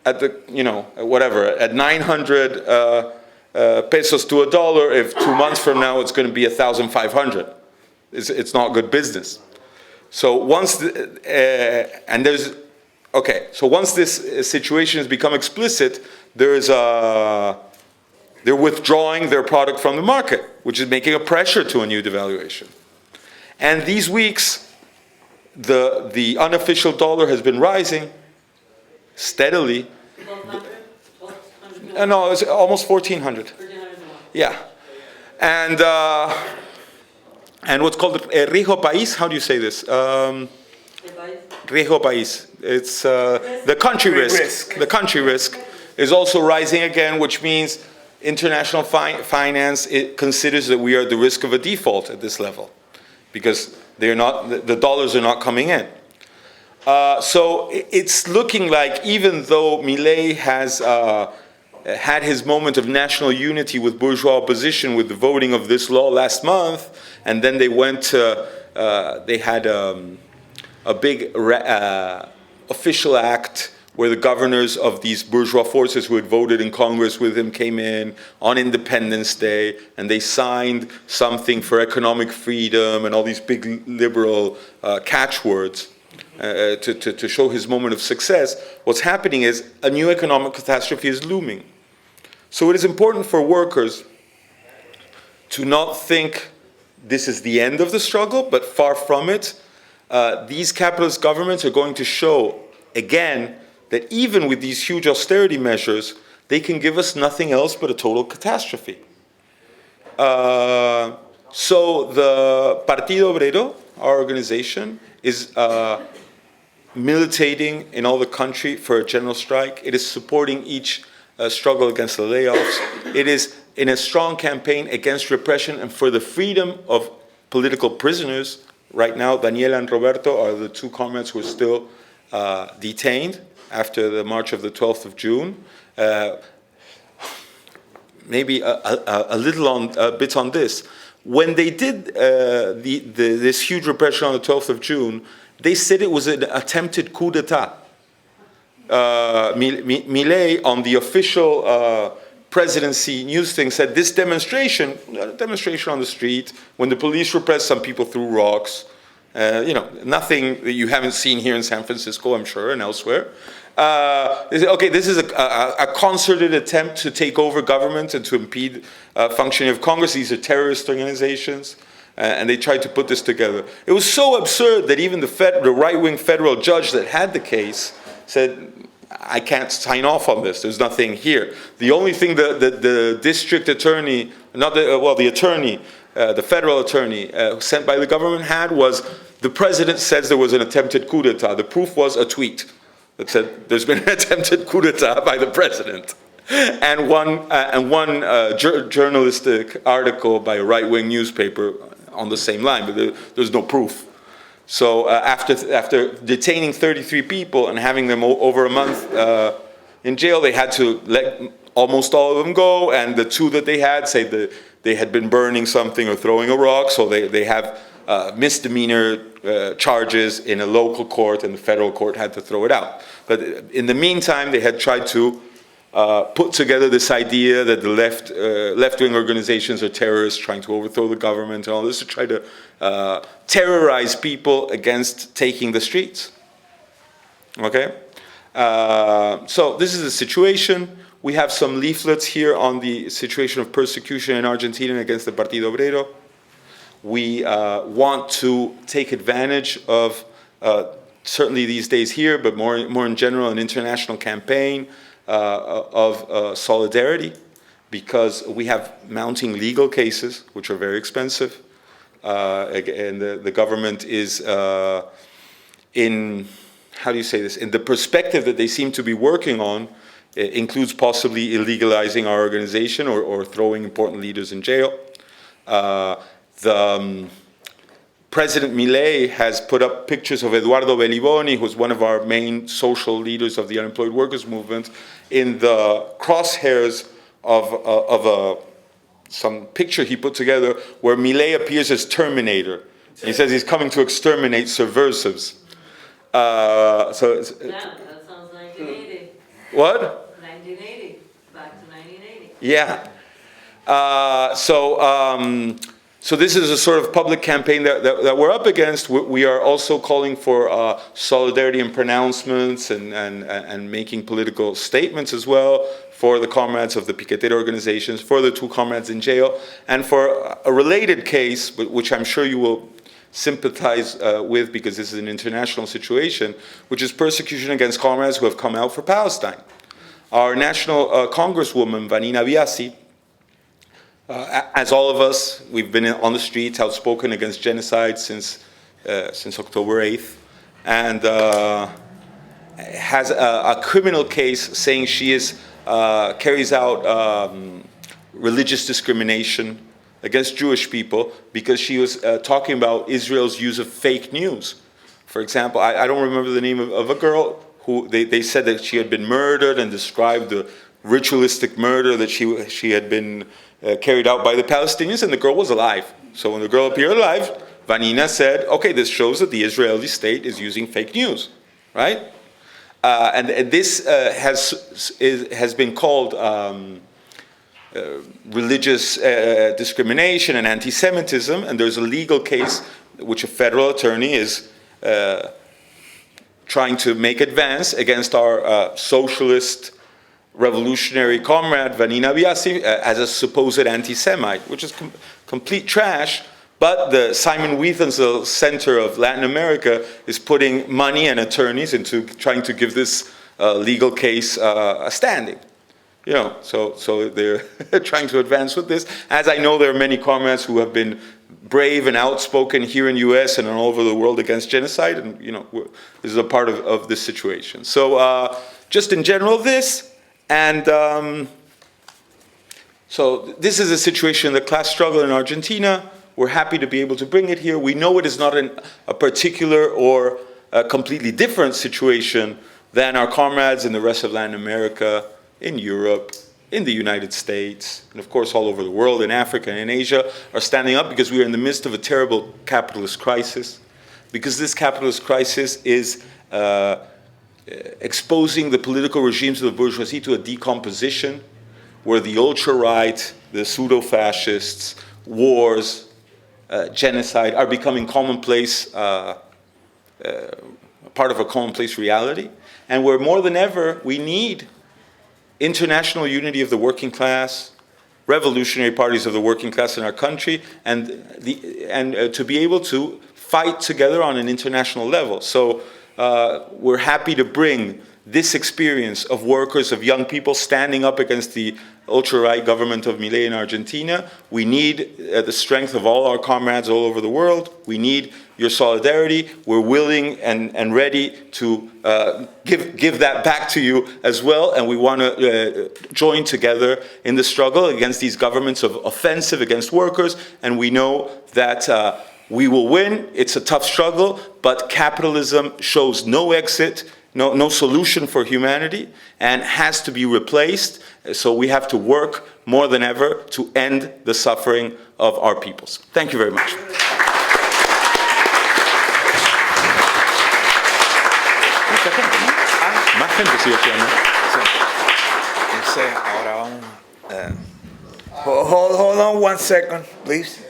at at 900 pesos to $1 if 2 months from now it's going to be 1,500. It's not good business. So once once this situation has become explicit, they're withdrawing their product from the market, which is making a pressure to a new devaluation. And these weeks, the unofficial dollar has been rising steadily. No, it's almost 1,400. Yeah, and what's called Riesgo País. How do you say this? Riesgo País. It's the country risk. The country risk is also rising again, which means international finance considers that we are at the risk of a default at this level, because the dollars are not coming in. So it's looking like, even though Milei has had his moment of national unity with bourgeois opposition with the voting of this law last month, and then they had a big official act where the governors of these bourgeois forces who had voted in Congress with him came in on Independence Day, and they signed something for economic freedom and all these big liberal catchwords. to show his moment of success, what's happening is a new economic catastrophe is looming. So it is important for workers to not think this is the end of the struggle, but far from it. These capitalist governments are going to show, again, that even with these huge austerity measures, they can give us nothing else but a total catastrophe. So the Partido Obrero, our organization, is militating in all the country for a general strike. It is supporting each struggle against the layoffs. It is in a strong campaign against repression and for the freedom of political prisoners. Right now, Daniela and Roberto are the two comrades who are still detained after the march of the 12th of June. Maybe a little bit on this. When they did this huge repression on the 12th of June, they said it was an attempted coup d'etat. Milei, on the official presidency news thing, said this demonstration on the street, when the police repressed, some people threw rocks. Nothing that you haven't seen here in San Francisco, I'm sure, and elsewhere. They said, okay, this is a concerted attempt to take over government and to impede functioning of Congress. These are terrorist organizations. And they tried to put this together. It was so absurd that even the right-wing federal judge that had the case said, I can't sign off on this. There's nothing here. The only thing the district attorney, the federal attorney sent by the government had was, the president says there was an attempted coup d'etat. The proof was a tweet that said there's been an attempted coup d'etat by the president. And one journalistic article by a right-wing newspaper on the same line, but there's no proof. So after detaining 33 people and having them over a month in jail, they had to let almost all of them go, and the two that they had say that they had been burning something or throwing a rock, so they have misdemeanor charges in a local court, and the federal court had to throw it out. But in the meantime, they had tried to put together this idea that the left-wing organizations are terrorists trying to overthrow the government and all this, to try to terrorize people against taking the streets. Okay? So this is the situation. We have some leaflets here on the situation of persecution in Argentina against the Partido Obrero. We want to take advantage of, certainly these days here, but more in general, an international campaign of solidarity, because we have mounting legal cases which are very expensive, and the government is in, how do you say this, in the perspective that they seem to be working on, includes possibly illegalizing our organization or throwing important leaders in jail. President Milei has put up pictures of Eduardo Beliboni, who's one of our main social leaders of the unemployed workers movement, in the crosshairs of some picture he put together where Milei appears as Terminator. He says he's coming to exterminate subversives. That sounds 1980. What? 1980. Back to 1980. Yeah. So this is a sort of public campaign that we're up against. We are also calling for solidarity and pronouncements and making political statements as well for the comrades of the Piquetero organizations, for the two comrades in jail, and for a related case, which I'm sure you will sympathize with because this is an international situation, which is persecution against comrades who have come out for Palestine. Our national congresswoman, Vanina Biasi, as all of us, we've been on the streets, outspoken against genocide since October 8th, and has a criminal case saying she carries out religious discrimination against Jewish people because she was talking about Israel's use of fake news. For example, I don't remember the name of a girl who they said that she had been murdered and described the ritualistic murder that she had been carried out by the Palestinians, and the girl was alive. So when the girl appeared alive, Vanina said, okay, this shows that the Israeli state is using fake news, right? And this has been called religious discrimination and anti-Semitism, and there's a legal case which a federal attorney is trying to make advance against our socialist revolutionary comrade Vanina Biasi as a supposed anti-Semite, which is complete trash. But the Simon Wiesenthal Center of Latin America is putting money and attorneys into trying to give this legal case a standing. So they're trying to advance with this. As I know, there are many comrades who have been brave and outspoken here in the U.S. and all over the world against genocide, and this is a part of this situation. So just in general, this, and so this is a situation, the class struggle in Argentina. We're happy to be able to bring it here. We know it is not a particular or a completely different situation than our comrades in the rest of Latin America, in Europe, in the United States, and of course all over the world, in Africa and in Asia, are standing up because we are in the midst of a terrible capitalist crisis, because this capitalist crisis is exposing the political regimes of the bourgeoisie to a decomposition where the ultra-right, the pseudo-fascists, wars, genocide are becoming commonplace, part of a commonplace reality, and where more than ever we need international unity of the working class, revolutionary parties of the working class in our country, and to be able to fight together on an international level. So we're happy to bring this experience of workers, of young people standing up against the ultra-right government of Milei in Argentina. We need the strength of all our comrades all over the world. We need your solidarity. We're willing and ready to give that back to you as well, and we want to join together in the struggle against these governments of offensive against workers, and we know that we will win. It's a tough struggle, but capitalism shows no exit, no solution for humanity, and has to be replaced. So we have to work more than ever to end the suffering of our peoples. Thank you very much. Hold on 1 second, please.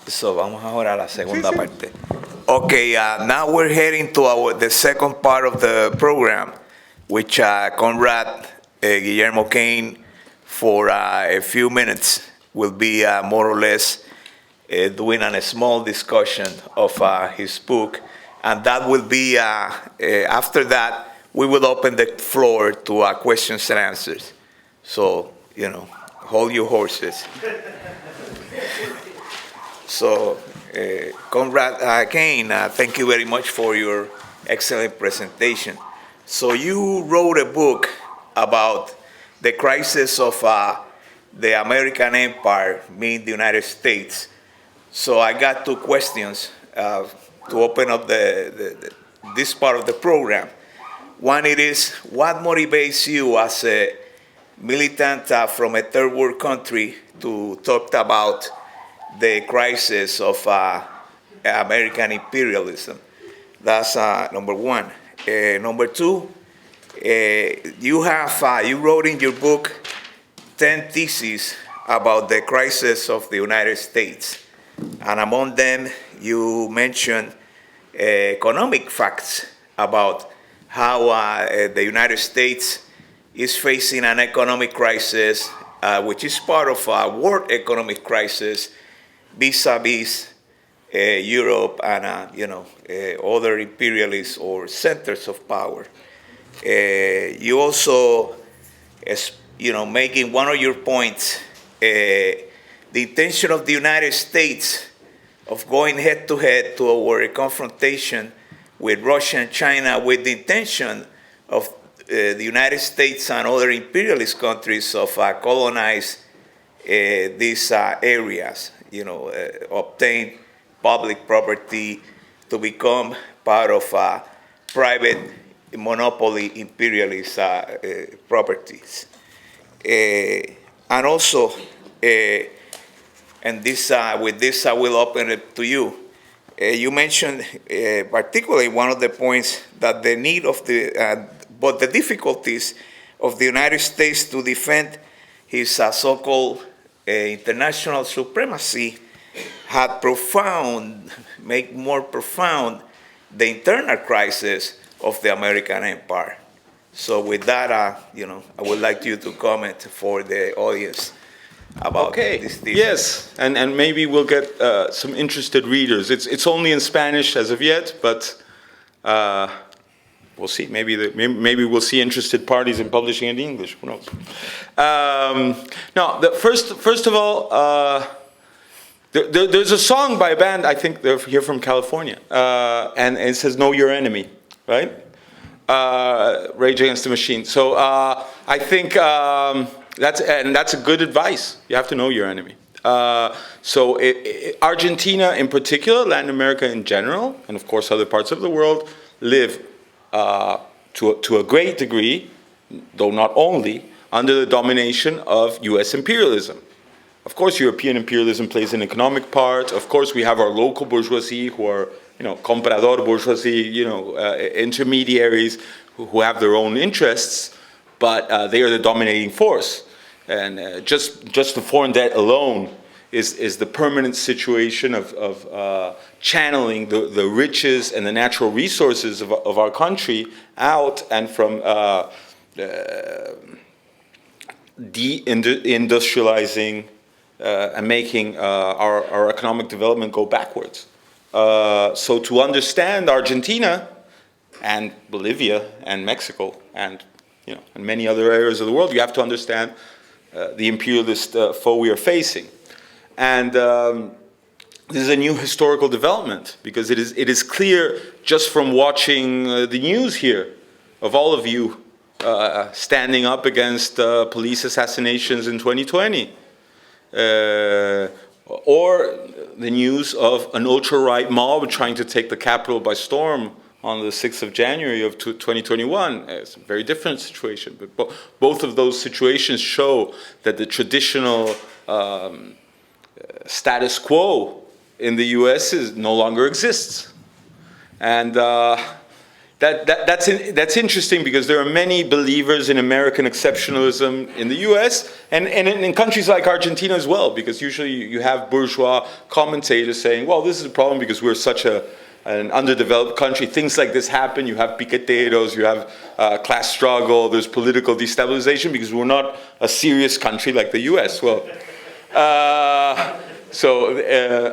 So vamos ahora a la segunda parte. Okay, now we're heading to the second part of the program, which Conrad Guillermo Kane, for a few minutes, will be more or less doing a small discussion of his book. And that will be, after that, we will open the floor to questions and answers. So, hold your horses. So, Conrad Kane, thank you very much for your excellent presentation. So you wrote a book about the crisis of the American empire, meaning the United States. So I got two questions to open up this part of the program. One, it is, what motivates you as a militant from a third world country to talk about the crisis of American imperialism? That's number one. Number two, you wrote in your book 10 theses about the crisis of the United States. And among them, you mentioned economic facts about how the United States is facing an economic crisis, which is part of a world economic crisis, vis-a-vis Europe and other imperialists or centers of power. You also, making one of your points, the intention of the United States of going head-to-head toward a confrontation with Russia and China, with the intention of the United States and other imperialist countries of colonize these areas, obtain public property to become part of private monopoly imperialist properties. And also, and this, with this I will open it to you. You mentioned particularly one of the points that the need of but the difficulties of the United States to defend his so-called international supremacy had make more profound the internal crisis of the American empire. So with that, I would like you to comment for the audience about this thesis. Yes, and maybe we'll get some interested readers. It's only in Spanish as of yet, but we'll see. Maybe we'll see interested parties in publishing it in English. Who knows? Now, first of all, there's a song by a band, I think they're here from California, and it says "Know Your Enemy," right? Rage Against the Machine. So I think that's a good advice. You have to know your enemy. So Argentina in particular, Latin America in general, and of course other parts of the world live to a great degree, though not only, under the domination of U.S. imperialism. Of course, European imperialism plays an economic part. Of course, we have our local bourgeoisie who are, comprador bourgeoisie, intermediaries who have their own interests, but they are the dominating force. And just the foreign debt alone is the permanent situation of channeling the riches and the natural resources of our country out and from deindustrializing and making our economic development go backwards. So to understand Argentina and Bolivia and Mexico and and many other areas of the world, you have to understand the imperialist foe we are facing. And this is a new historical development because it is clear just from watching the news here of all of you standing up against police assassinations in 2020. Or the news of an ultra-right mob trying to take the Capitol by storm on the 6th of January of 2021. It's a very different situation. But both of those situations show that the traditional status quo in the U.S. no longer exists. And that's interesting because there are many believers in American exceptionalism in the U.S. and in countries like Argentina as well, because usually you have bourgeois commentators saying, well, this is a problem because we're such an underdeveloped country. Things like this happen. You have piqueteros, you have class struggle, there's political destabilization because we're not a serious country like the U.S. Well, so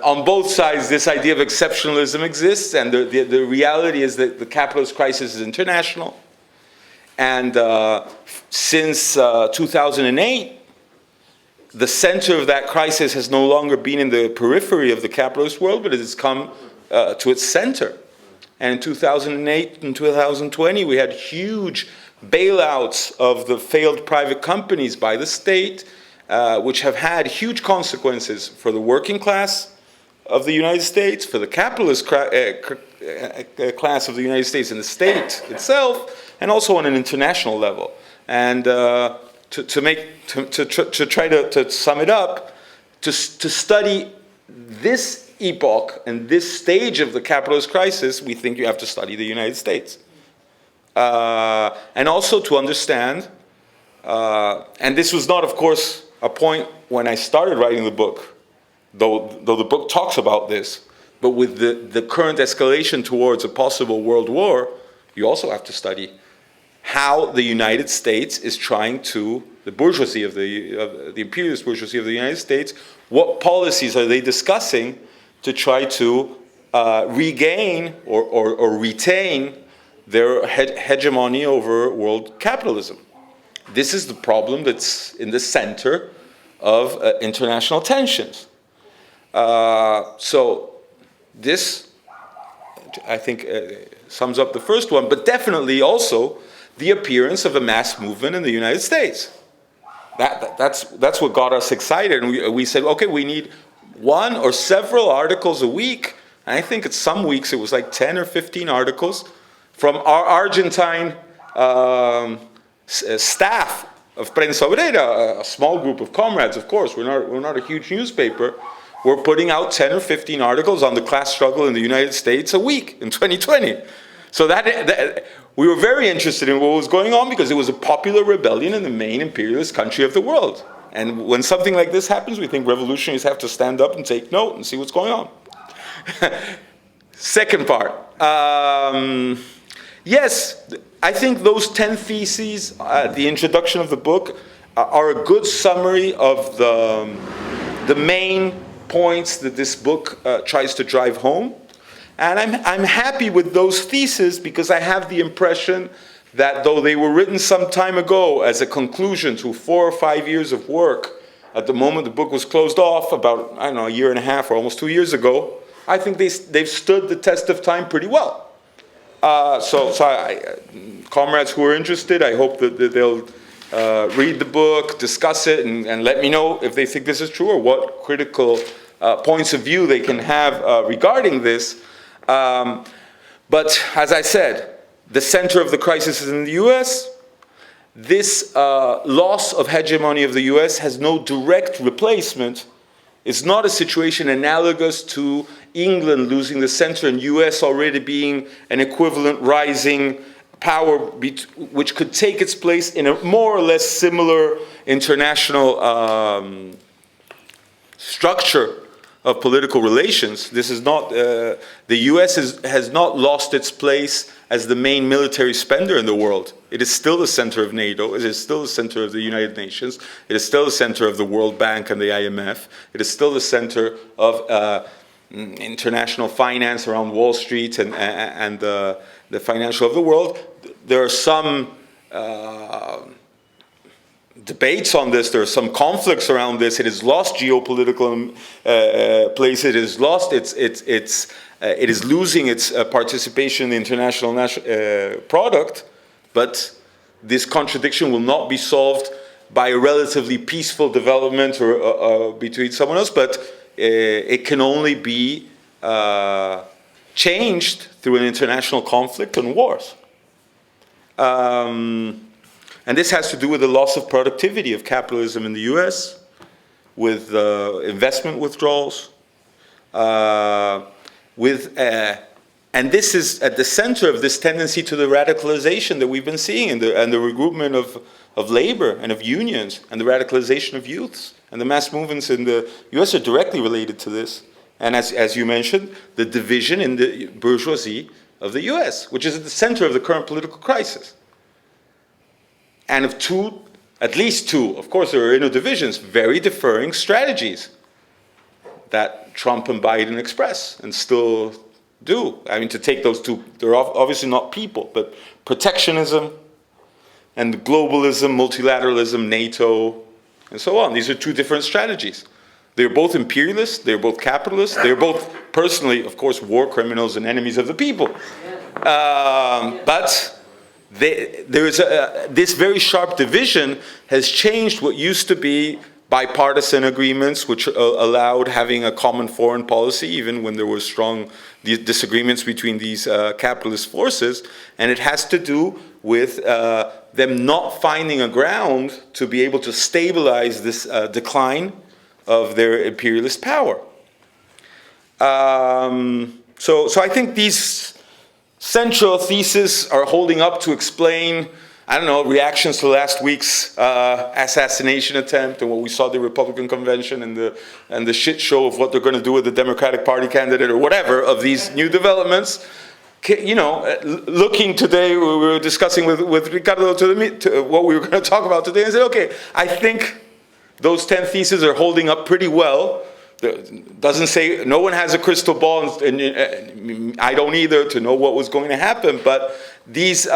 on both sides, this idea of exceptionalism exists, and the reality is that the capitalist crisis is international. And since 2008, the center of that crisis has no longer been in the periphery of the capitalist world, but it has come to its center. And in 2008 and 2020, we had huge bailouts of the failed private companies by the state, which have had huge consequences for the working class of the United States, for the capitalist class of the United States and the state itself, and also on an international level. And to try to sum it up, to study this epoch and this stage of the capitalist crisis, we think you have to study the United States. And also to understand, and this was not, of course, a point when I started writing the book, though the book talks about this, but with the current escalation towards a possible world war, you also have to study how the United States is trying to, the bourgeoisie of the imperialist bourgeoisie of the United States, what policies are they discussing to try to regain or retain their hegemony over world capitalism. This is the problem that's in the center of international tensions. So this, I think, sums up the first one, but definitely also the appearance of a mass movement in the United States. That's what got us excited. And we said, okay, we need one or several articles a week. And I think some weeks it was like 10 or 15 articles from our Argentine staff of Prensa Obrera, a small group of comrades, of course. We're not a huge newspaper. We're putting out 10 or 15 articles on the class struggle in the United States a week in 2020. So that we were very interested in what was going on because it was a popular rebellion in the main imperialist country of the world. And when something like this happens, we think revolutionaries have to stand up and take note and see what's going on. Second part. Yes, I think those 10 theses at the introduction of the book are a good summary of the main points that this book tries to drive home. And I'm happy with those theses because I have the impression that though they were written some time ago as a conclusion to 4 or 5 years of work, at the moment the book was closed off, about, I don't know, a year and a half or almost 2 years ago, I think they've stood the test of time pretty well. Comrades who are interested, I hope that they'll read the book, discuss it, and let me know if they think this is true or what critical points of view they can have regarding this. But as I said, the center of the crisis is in the US. This loss of hegemony of the US has no direct replacement. It's not a situation analogous to England losing the center and US already being an equivalent rising power which could take its place in a more or less similar international structure of political relations. This is not, the US has not lost its place as the main military spender in the world. It is still the center of NATO, it is still the center of the United Nations, it is still the center of the World Bank and the IMF, it is still the center of international finance around Wall Street and the financial of the world. There are some debates on this, there are some conflicts around this. It has lost geopolitical place, it has lost it is losing its participation in the international product, but this contradiction will not be solved by a relatively peaceful development or between someone else, but it can only be changed through an international conflict and wars. And this has to do with the loss of productivity of capitalism in the US, with investment withdrawals, and this is at the center of this tendency to the radicalization that we've been seeing and the regroupment of labor and of unions and the radicalization of youths. And the mass movements in the US are directly related to this. And as you mentioned, the division in the bourgeoisie of the US, which is at the center of the current political crisis. And of at least two, of course there are inner divisions, very differing strategies that Trump and Biden express and still do. I mean, to take those two, they're obviously not people, but protectionism and globalism, multilateralism, NATO, and so on. These are two different strategies. They're both imperialists, they're both capitalists, they're both personally, of course, war criminals and enemies of the people. But this very sharp division has changed what used to be bipartisan agreements, which allowed having a common foreign policy, even when there were strong disagreements between these capitalist forces. And it has to do with them not finding a ground to be able to stabilize this decline of their imperialist power. So I think these central theses are holding up to explain, I don't know, reactions to last week's assassination attempt and what we saw at the Republican convention and the shit show of what they're going to do with the Democratic Party candidate or whatever of these new developments. You know, looking today, we were discussing with Ricardo to what we were going to talk about today and said, okay, I think those 10 theses are holding up pretty well. Doesn't say, no one has a crystal ball, and I don't either, to know what was going to happen, but these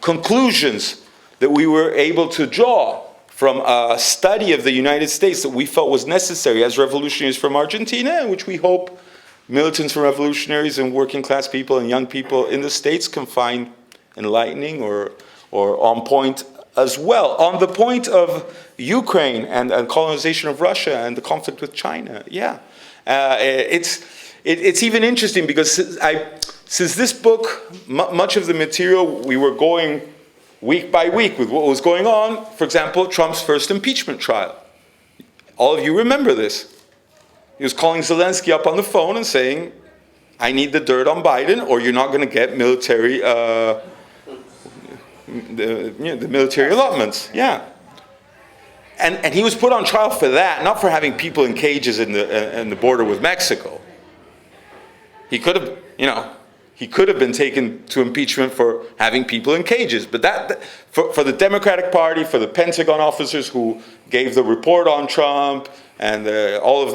conclusions that we were able to draw from a study of the United States that we felt was necessary as revolutionaries from Argentina, and which we hope militants and revolutionaries and working class people and young people in the States can find enlightening or on point as well. On the point of Ukraine and colonization of Russia and the conflict with China, yeah. It's even interesting because since this book, much of the material we were going week by week with what was going on. For example, Trump's first impeachment trial. All of you remember this. He was calling Zelensky up on the phone and saying, I need the dirt on Biden or you're not going to get military, the military allotments. Yeah. And he was put on trial for that, not for having people in cages in the border with Mexico. He could have, he could have been taken to impeachment for having people in cages. But for the Democratic Party, for the Pentagon officers who gave the report on Trump and all of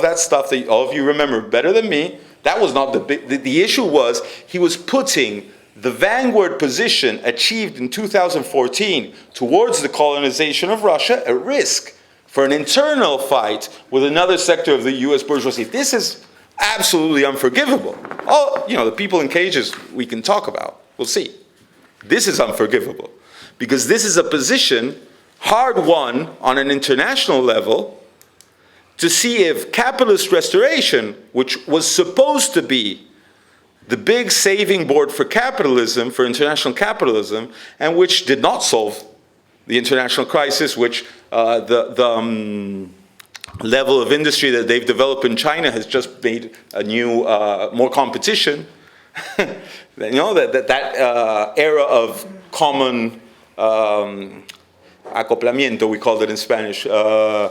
that stuff that all of you remember better than me, that was not the issue. Was he was putting the vanguard position achieved in 2014 towards the colonization of Russia at risk for an internal fight with another sector of the U.S. bourgeoisie. This is absolutely unforgivable. The people in cages we can talk about. We'll see. This is unforgivable because this is a position hard won on an international level to see if capitalist restoration, which was supposed to be the big saving board for capitalism, for international capitalism, and which did not solve the international crisis, which the level of industry that they've developed in China has just made a new, more competition. That era of common acoplamiento, we called it in Spanish. When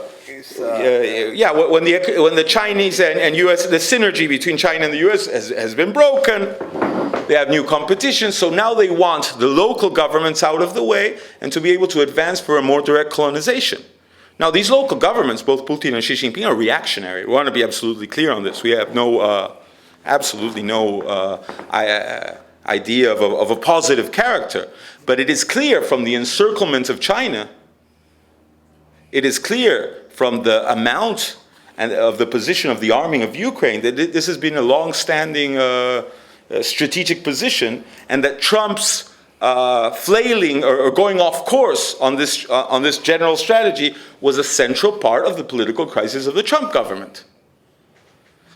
the Chinese and U.S., the synergy between China and the U.S. has been broken. They have new competition, so now they want the local governments out of the way and to be able to advance for a more direct colonization. Now, these local governments, both Putin and Xi Jinping, are reactionary. We want to be absolutely clear on this. We have absolutely no idea of a positive character. But it is clear from the encirclement of China, it is clear from the amount and of the position of the arming of Ukraine that this has been a long-standing strategic position, and that Trump's flailing or going off course on this general strategy was a central part of the political crisis of the Trump government.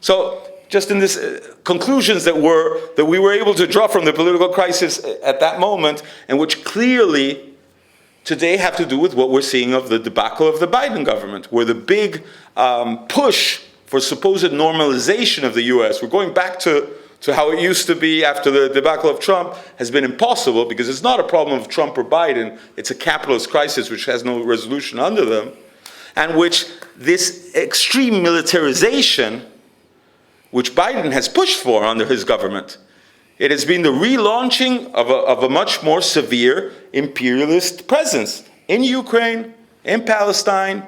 So, just in this conclusions that we were able to draw from the political crisis at that moment, and which clearly today have to do with what we're seeing of the debacle of the Biden government, where the big push for supposed normalization of the U.S., we're going back to how it used to be after the debacle of Trump, has been impossible, because it's not a problem of Trump or Biden, it's a capitalist crisis which has no resolution under them, and which this extreme militarization, which Biden has pushed for under his government, it has been the relaunching of a much more severe imperialist presence in Ukraine, in Palestine,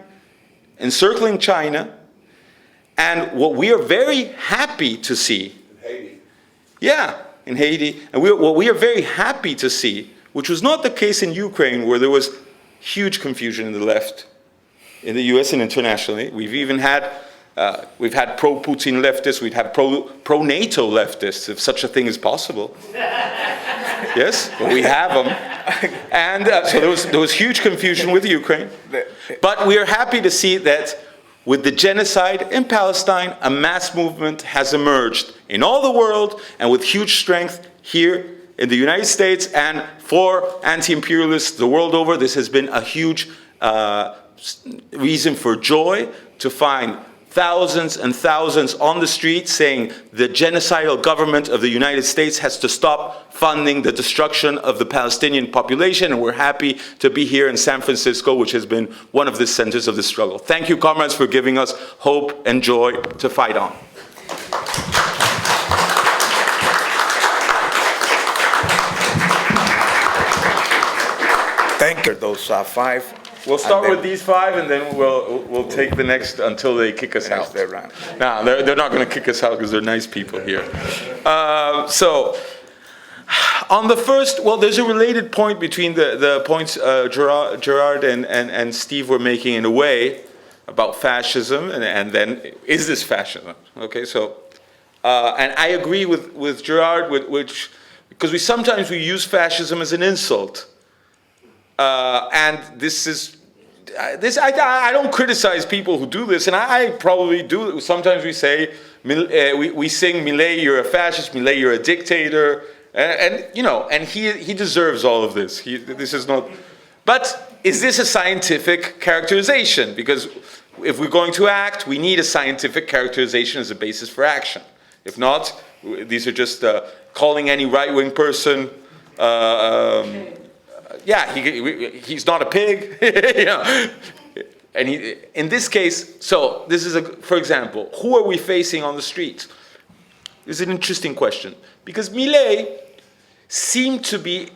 encircling China. And what we are very happy to see, in Haiti, and what we are very happy to see, which was not the case in Ukraine, where there was huge confusion in the left, in the US and internationally. We've even had pro-Putin leftists, we've had pro-NATO leftists, if such a thing is possible. Yes, well, we have them. And so there was huge confusion with Ukraine. But we are happy to see that with the genocide in Palestine, a mass movement has emerged in all the world and with huge strength here in the United States, and for anti-imperialists the world over. This has been a huge reason for joy to find thousands and thousands on the street saying the genocidal government of the United States has to stop funding the destruction of the Palestinian population, and we're happy to be here in San Francisco, which has been one of the centers of the struggle. Thank you, comrades, for giving us hope and joy to fight on. Thank you. Those five. We'll start with these five, and then we'll take the next until they kick us out. No, they're not going to kick us out because they're nice people here. So, on the first, well, there's a related point between the points Gerard and Steve were making in a way about fascism, and then is this fascism? Okay, so, and I agree with Gerard, which because we sometimes use fascism as an insult. And I don't criticize people who do this, and I probably do. Sometimes we say, we sing, Milei, you're a fascist, Milei, you're a dictator, and he deserves all of this. This is not. But is this a scientific characterization? Because if we're going to act, we need a scientific characterization as a basis for action. If not, these are just calling any right-wing person. He's not a pig, And in this case, so this is for example, who are we facing on the street? is an interesting question, because Milei seemed to be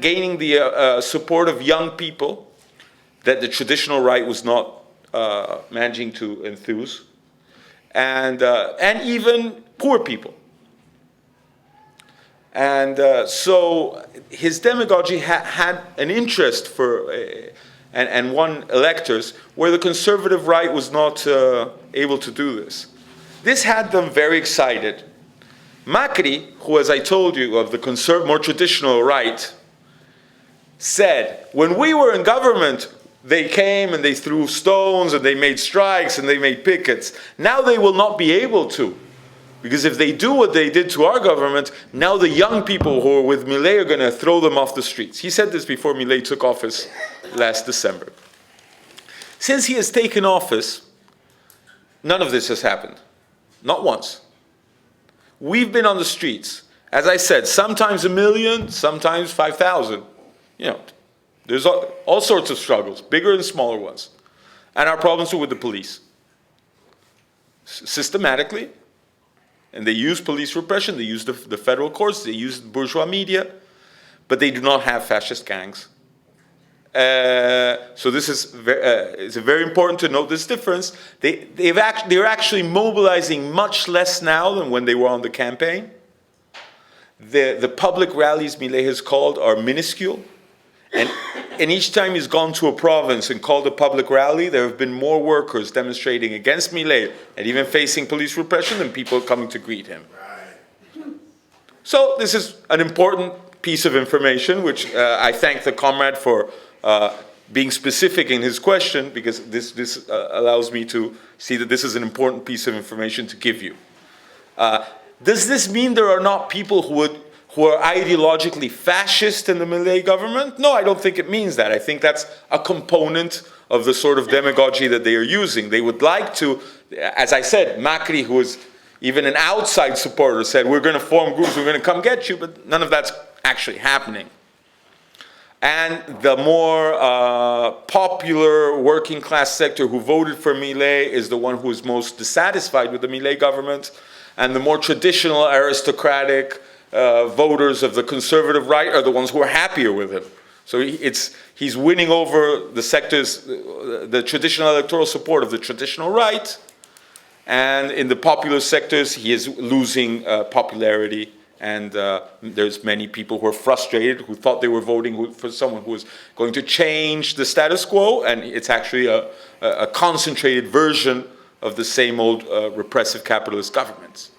gaining the support of young people that the traditional right was not managing to enthuse, and even poor people. And so his demagogy had an interest for and won electors where the conservative right was not able to do this. This had them very excited. Macri, who, as I told you, of the more traditional right, said, when we were in government, they came and they threw stones and they made strikes and they made pickets. Now they will not be able to. Because if they do what they did to our government, now the young people who are with Milei are going to throw them off the streets. He said this before Milei took office last December. Since he has taken office, none of this has happened. Not once. We've been on the streets. As I said, sometimes 1 million, sometimes 5,000. You know, there's all sorts of struggles, bigger and smaller ones. And our problems are with the police. Systematically. And they use police repression, they use the federal courts, they use bourgeois media, but they do not have fascist gangs. So this is it's very important to note this difference. They're actually mobilizing much less now than when they were on the campaign. The public rallies Milei has called are minuscule. And each time he's gone to a province and called a public rally, there have been more workers demonstrating against Milei and even facing police repression than people coming to greet him. So this is an important piece of information, which I thank the comrade for being specific in his question, because this allows me to see that this is an important piece of information to give you. Does this mean there are not people who are ideologically fascist in the Milei government? No, I don't think it means that. I think that's a component of the sort of demagogy that they are using. They would like to, as I said, Macri, who was even an outside supporter, said, we're going to form groups, we're going to come get you, but none of that's actually happening. And the more popular working class sector who voted for Milei is the one who is most dissatisfied with the Milei government, and the more traditional aristocratic voters of the conservative right are the ones who are happier with him. So he's winning over the sectors, the traditional electoral support of the traditional right, and in the popular sectors he is losing popularity, and there's many people who are frustrated, who thought they were voting for someone who was going to change the status quo, and it's actually a concentrated version of the same old repressive capitalist governments.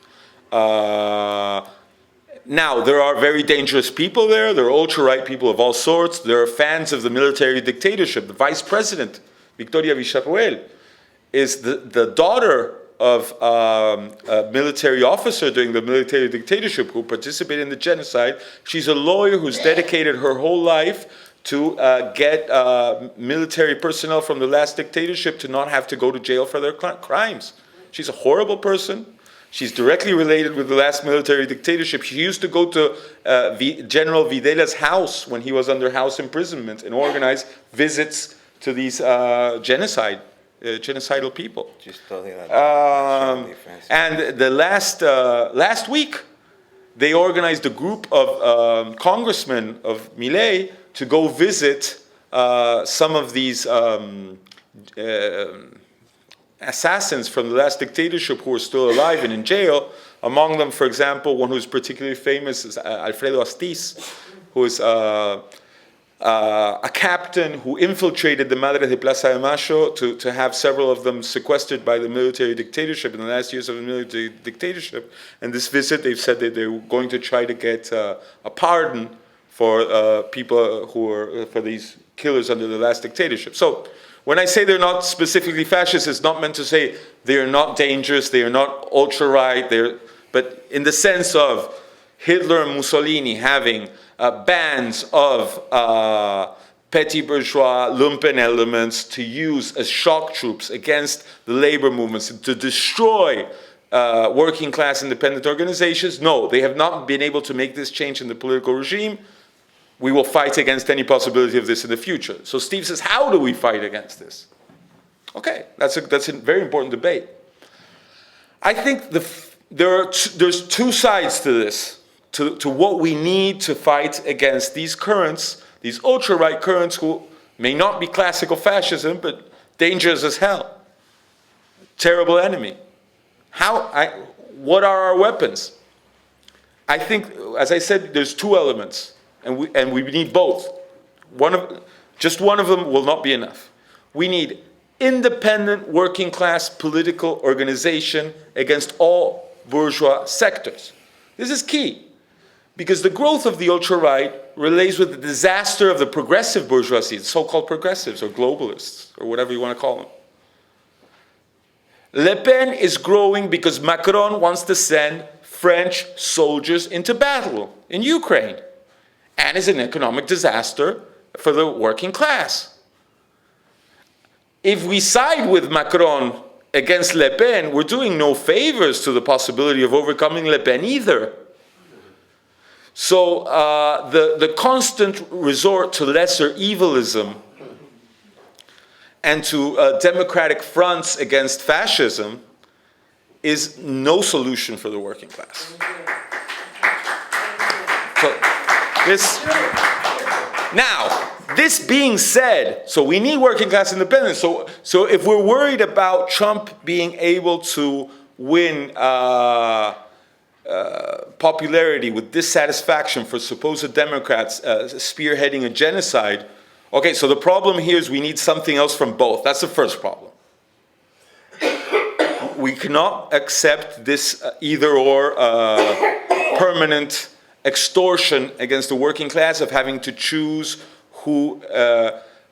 Now, there are very dangerous people there. There are ultra-right people of all sorts. There are fans of the military dictatorship. The vice president, Victoria Villarroel, is the daughter of a military officer during the military dictatorship who participated in the genocide. She's a lawyer who's dedicated her whole life to get military personnel from the last dictatorship to not have to go to jail for their crimes. She's a horrible person. She's directly related with the last military dictatorship. She used to go to General Videla's house when he was under house imprisonment and organize visits to these genocidal people. And the last week, they organized a group of congressmen of Milei to go visit some of these assassins from the last dictatorship who are still alive and in jail. Among them, for example, one who's particularly famous is Alfredo Astiz, who is a captain who infiltrated the Madres de Plaza de Mayo to have several of them sequestered by the military dictatorship in the last years of the military dictatorship. And this visit, they've said that they're going to try to get a pardon for people who are, for these killers under the last dictatorship. So, when I say they're not specifically fascist, it's not meant to say they are not dangerous, they are not ultra-right, but in the sense of Hitler and Mussolini having bands of petty bourgeois lumpen elements to use as shock troops against the labor movements, to destroy working class independent organizations. No, they have not been able to make this change in the political regime. We will fight against any possibility of this in the future. So Steve says, how do we fight against this? Okay, that's a very important debate. I think there's two sides to this, to what we need to fight against these currents, these ultra-right currents who may not be classical fascism, but dangerous as hell. Terrible enemy. What are our weapons? I think, as I said, there's two elements, and we need both. Just one of them will not be enough. We need independent working class political organization against all bourgeois sectors. This is key, because the growth of the ultra-right relates with the disaster of the progressive bourgeoisie, the so-called progressives or globalists, or whatever you want to call them. Le Pen is growing because Macron wants to send French soldiers into battle in Ukraine, and is an economic disaster for the working class. If we side with Macron against Le Pen, we're doing no favors to the possibility of overcoming Le Pen either. So the constant resort to lesser evilism and to democratic fronts against fascism is no solution for the working class. So this being said, so we need working class independence. So if we're worried about Trump being able to win popularity with dissatisfaction for supposed Democrats spearheading a genocide, okay, so the problem here is we need something else from both. That's the first problem. We cannot accept this either-or permanent extortion against the working class of having to choose who,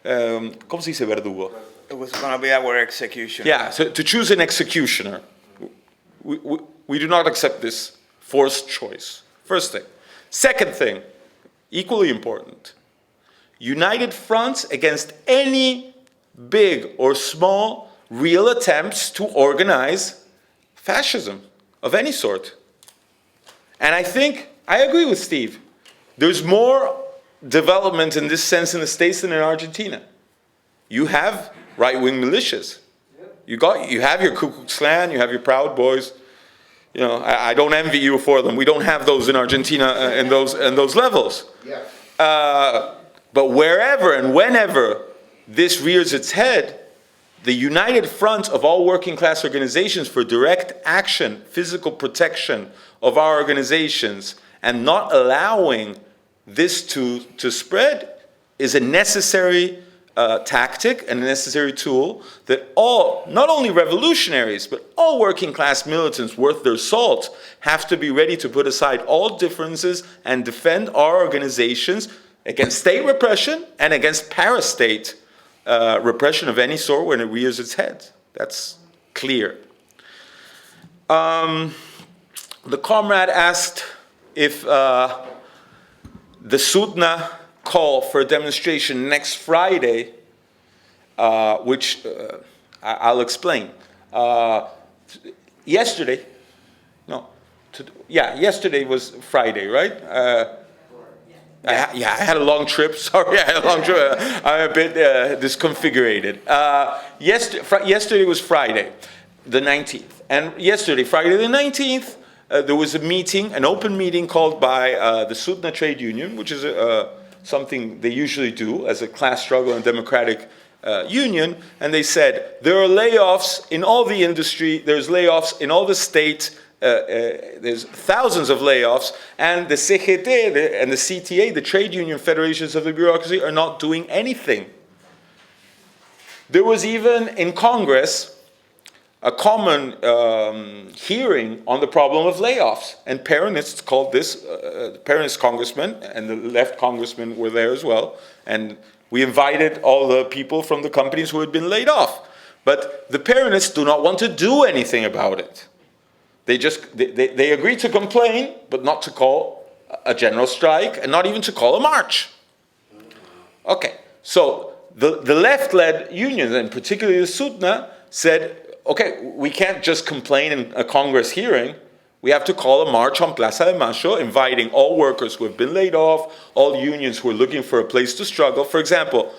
¿cómo se dice verdugo? It was going to be our execution. Yeah, so to choose an executioner. We do not accept this forced choice. First thing. Second thing, equally important, united fronts against any big or small real attempts to organize fascism of any sort. And I think, I agree with Steve, there's more development in this sense in the States than in Argentina. You have right-wing militias. You have your Ku Klux Klan, you have your Proud Boys. You know, I don't envy you for them. We don't have those in Argentina in those levels. Yeah. But wherever and whenever this rears its head, the united front of all working class organizations for direct action, physical protection of our organizations, and not allowing this to spread is a necessary tactic and a necessary tool that all, not only revolutionaries, but all working class militants worth their salt have to be ready to put aside all differences and defend our organizations against state repression and against parastate repression of any sort when it rears its head. That's clear. The comrade asked if the Sudna call for a demonstration next Friday, which I'll explain. Yesterday was Friday, right? I had a long trip. Sorry, I had a long trip. I'm a bit disconfigurated. Yesterday was Friday, the 19th. And yesterday, Friday the 19th, there was a meeting, an open meeting called by the Sudna Trade Union, which is something they usually do as a class struggle and democratic union. And they said, there are layoffs in all the industry, there's layoffs in all the state, there's thousands of layoffs, and the CGT and the CTA, the trade union federations of the bureaucracy, are not doing anything. There was even in Congress a common hearing on the problem of layoffs, and Peronists called this, Peronist congressmen and the left congressmen were there as well, and we invited all the people from the companies who had been laid off. But the Peronists do not want to do anything about it. They agree to complain, but not to call a general strike, and not even to call a march. Okay, so the left-led unions, and particularly the Sudna, said, okay, we can't just complain in a Congress hearing. We have to call a march on Plaza de Mayo, inviting all workers who have been laid off, all unions who are looking for a place to struggle. For example,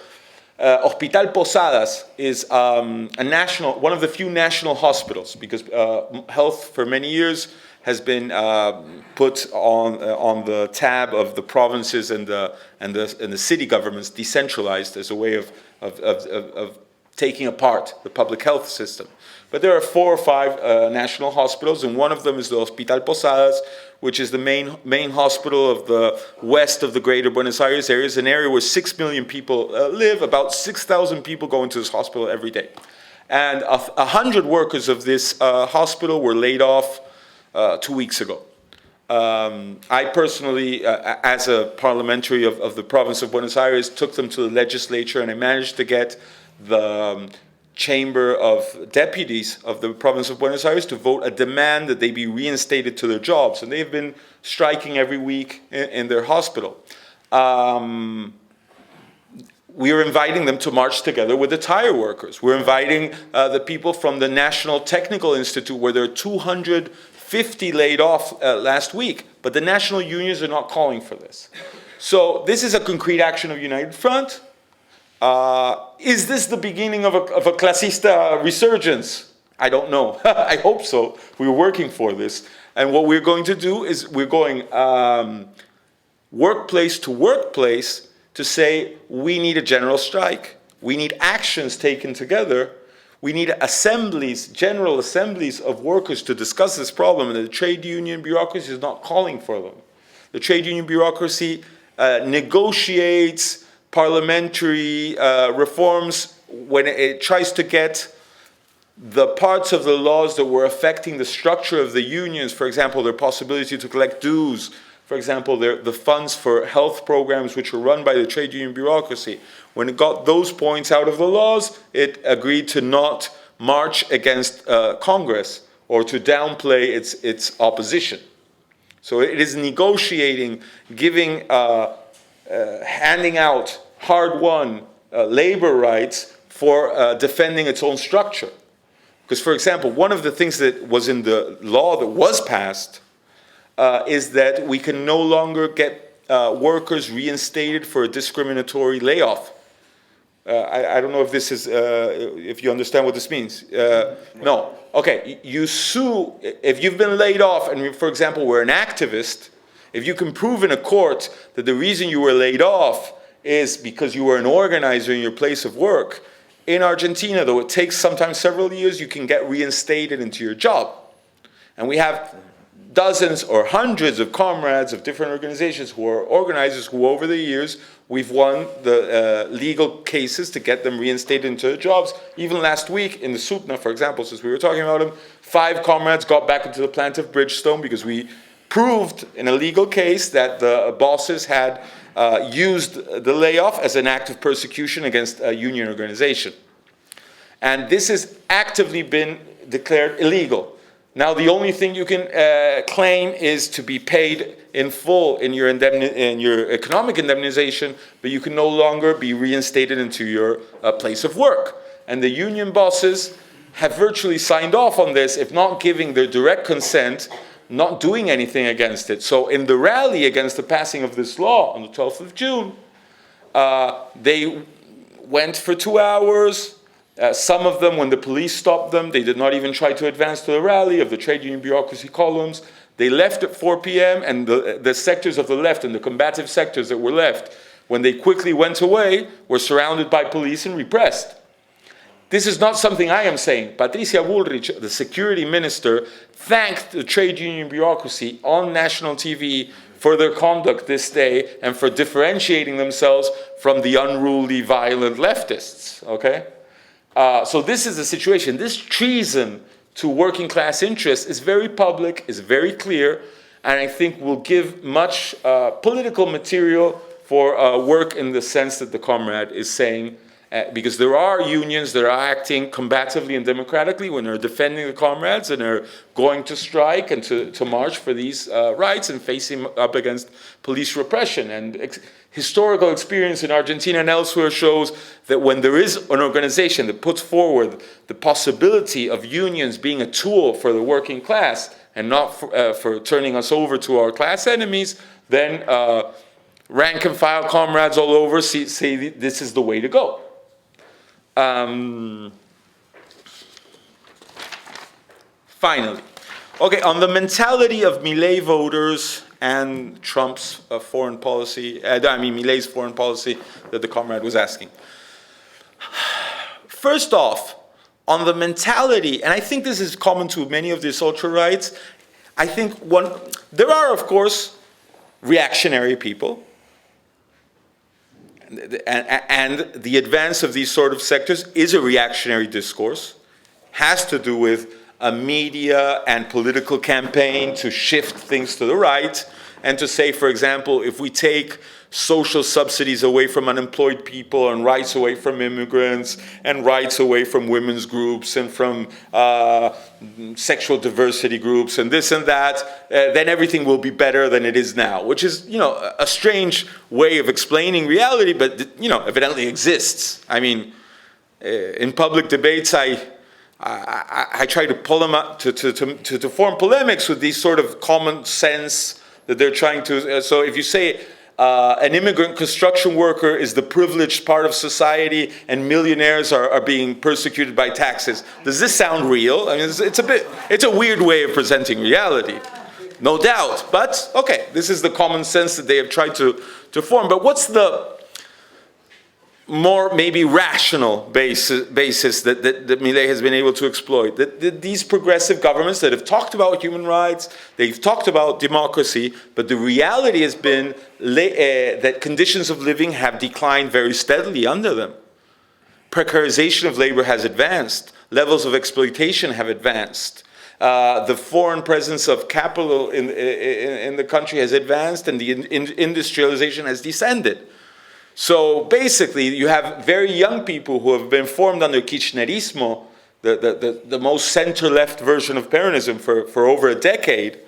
Hospital Posadas is one of the few national hospitals, because health for many years has been put on the tab of the provinces and the city governments, decentralized as a way of taking apart the public health system. But there are 4 or 5 national hospitals, and one of them is the Hospital Posadas, which is the main hospital of the west of the greater Buenos Aires area. It's an area where 6 million people live. About 6,000 people go into this hospital every day. And 100 workers of this hospital were laid off 2 weeks ago. I personally, as a parliamentary of the province of Buenos Aires, took them to the legislature, and I managed to get the Chamber of Deputies of the province of Buenos Aires to vote a demand that they be reinstated to their jobs. And they've been striking every week in their hospital. We are inviting them to march together with the tire workers. We're inviting the people from the National Technical Institute, where there are 250 laid off last week. But the national unions are not calling for this. So this is a concrete action of United Front. Is this the beginning of a clasista resurgence? I don't know. I hope so. We're working for this. And what we're going to do is we're going workplace to workplace to say we need a general strike. We need actions taken together. We need assemblies, general assemblies of workers to discuss this problem. And the trade union bureaucracy is not calling for them. The trade union bureaucracy negotiates parliamentary reforms when it tries to get the parts of the laws that were affecting the structure of the unions, for example, their possibility to collect dues, for example, the funds for health programs which were run by the trade union bureaucracy. When it got those points out of the laws, it agreed to not march against Congress or to downplay its opposition. So it is negotiating, giving, handing out hard-won labor rights for defending its own structure. Because, for example, one of the things that was in the law that was passed is that we can no longer get workers reinstated for a discriminatory layoff. I don't know if this is, if you understand what this means. No. Okay, you sue, if you've been laid off and, for example, were an activist, if you can prove in a court that the reason you were laid off is because you were an organizer in your place of work, in Argentina, though it takes sometimes several years, you can get reinstated into your job. And we have dozens or hundreds of comrades of different organizations who are organizers who, over the years, we've won the legal cases to get them reinstated into their jobs. Even last week in the SUTNA, for example, since we were talking about them, 5 comrades got back into the plant of Bridgestone because we proved in a legal case that the bosses had used the layoff as an act of persecution against a union organization. And this has actively been declared illegal. Now, the only thing you can claim is to be paid in full in your economic indemnization, but you can no longer be reinstated into your place of work. And the union bosses have virtually signed off on this, if not giving their direct consent, not doing anything against it. So in the rally against the passing of this law on the 12th of June, they went for 2 hours. Some of them, when the police stopped them, they did not even try to advance to the rally of the trade union bureaucracy columns. They left at 4 p.m. and the sectors of the left and the combative sectors that were left, when they quickly went away, were surrounded by police and repressed. This is not something I am saying. Patricia Bullrich, the security minister, thanked the trade union bureaucracy on national TV for their conduct this day and for differentiating themselves from the unruly, violent leftists, okay? So this is the situation. This treason to working class interests is very public, is very clear, and I think will give much political material for work in the sense that the comrade is saying, because there are unions that are acting combatively and democratically when they're defending the comrades and are going to strike and to march for these rights and facing up against police repression. And historical experience in Argentina and elsewhere shows that when there is an organization that puts forward the possibility of unions being a tool for the working class and not for turning us over to our class enemies, then rank and file comrades all over say this is the way to go. Finally, okay, on the mentality of Milei voters and Trump's foreign policy, Milei's foreign policy that the comrade was asking. First off, on the mentality, and I think this is common to many of these ultra-rights, I think there are, of course, reactionary people, and the advance of these sort of sectors is a reactionary discourse, has to do with a media and political campaign to shift things to the right, and to say, for example, if we take social subsidies away from unemployed people and rights away from immigrants and rights away from women's groups and from sexual diversity groups and this and that, then everything will be better than it is now, which is, a strange way of explaining reality, but, evidently exists. I mean, in public debates, I try to pull them up to form polemics with these sort of common sense that they're trying to. So if you say an immigrant construction worker is the privileged part of society and millionaires are being persecuted by taxes, does this sound real? I mean, it's a weird way of presenting reality, no doubt. But okay, this is the common sense that they have tried to form. But what's the more maybe rational basis that Milei has been able to exploit? That these progressive governments that have talked about human rights, they've talked about democracy, but the reality has been that conditions of living have declined very steadily under them. Precarization of labor has advanced. Levels of exploitation have advanced. The foreign presence of capital in the country has advanced, and the industrialization has descended. So basically, you have very young people who have been formed under Kirchnerismo, the most center-left version of Peronism for over a decade,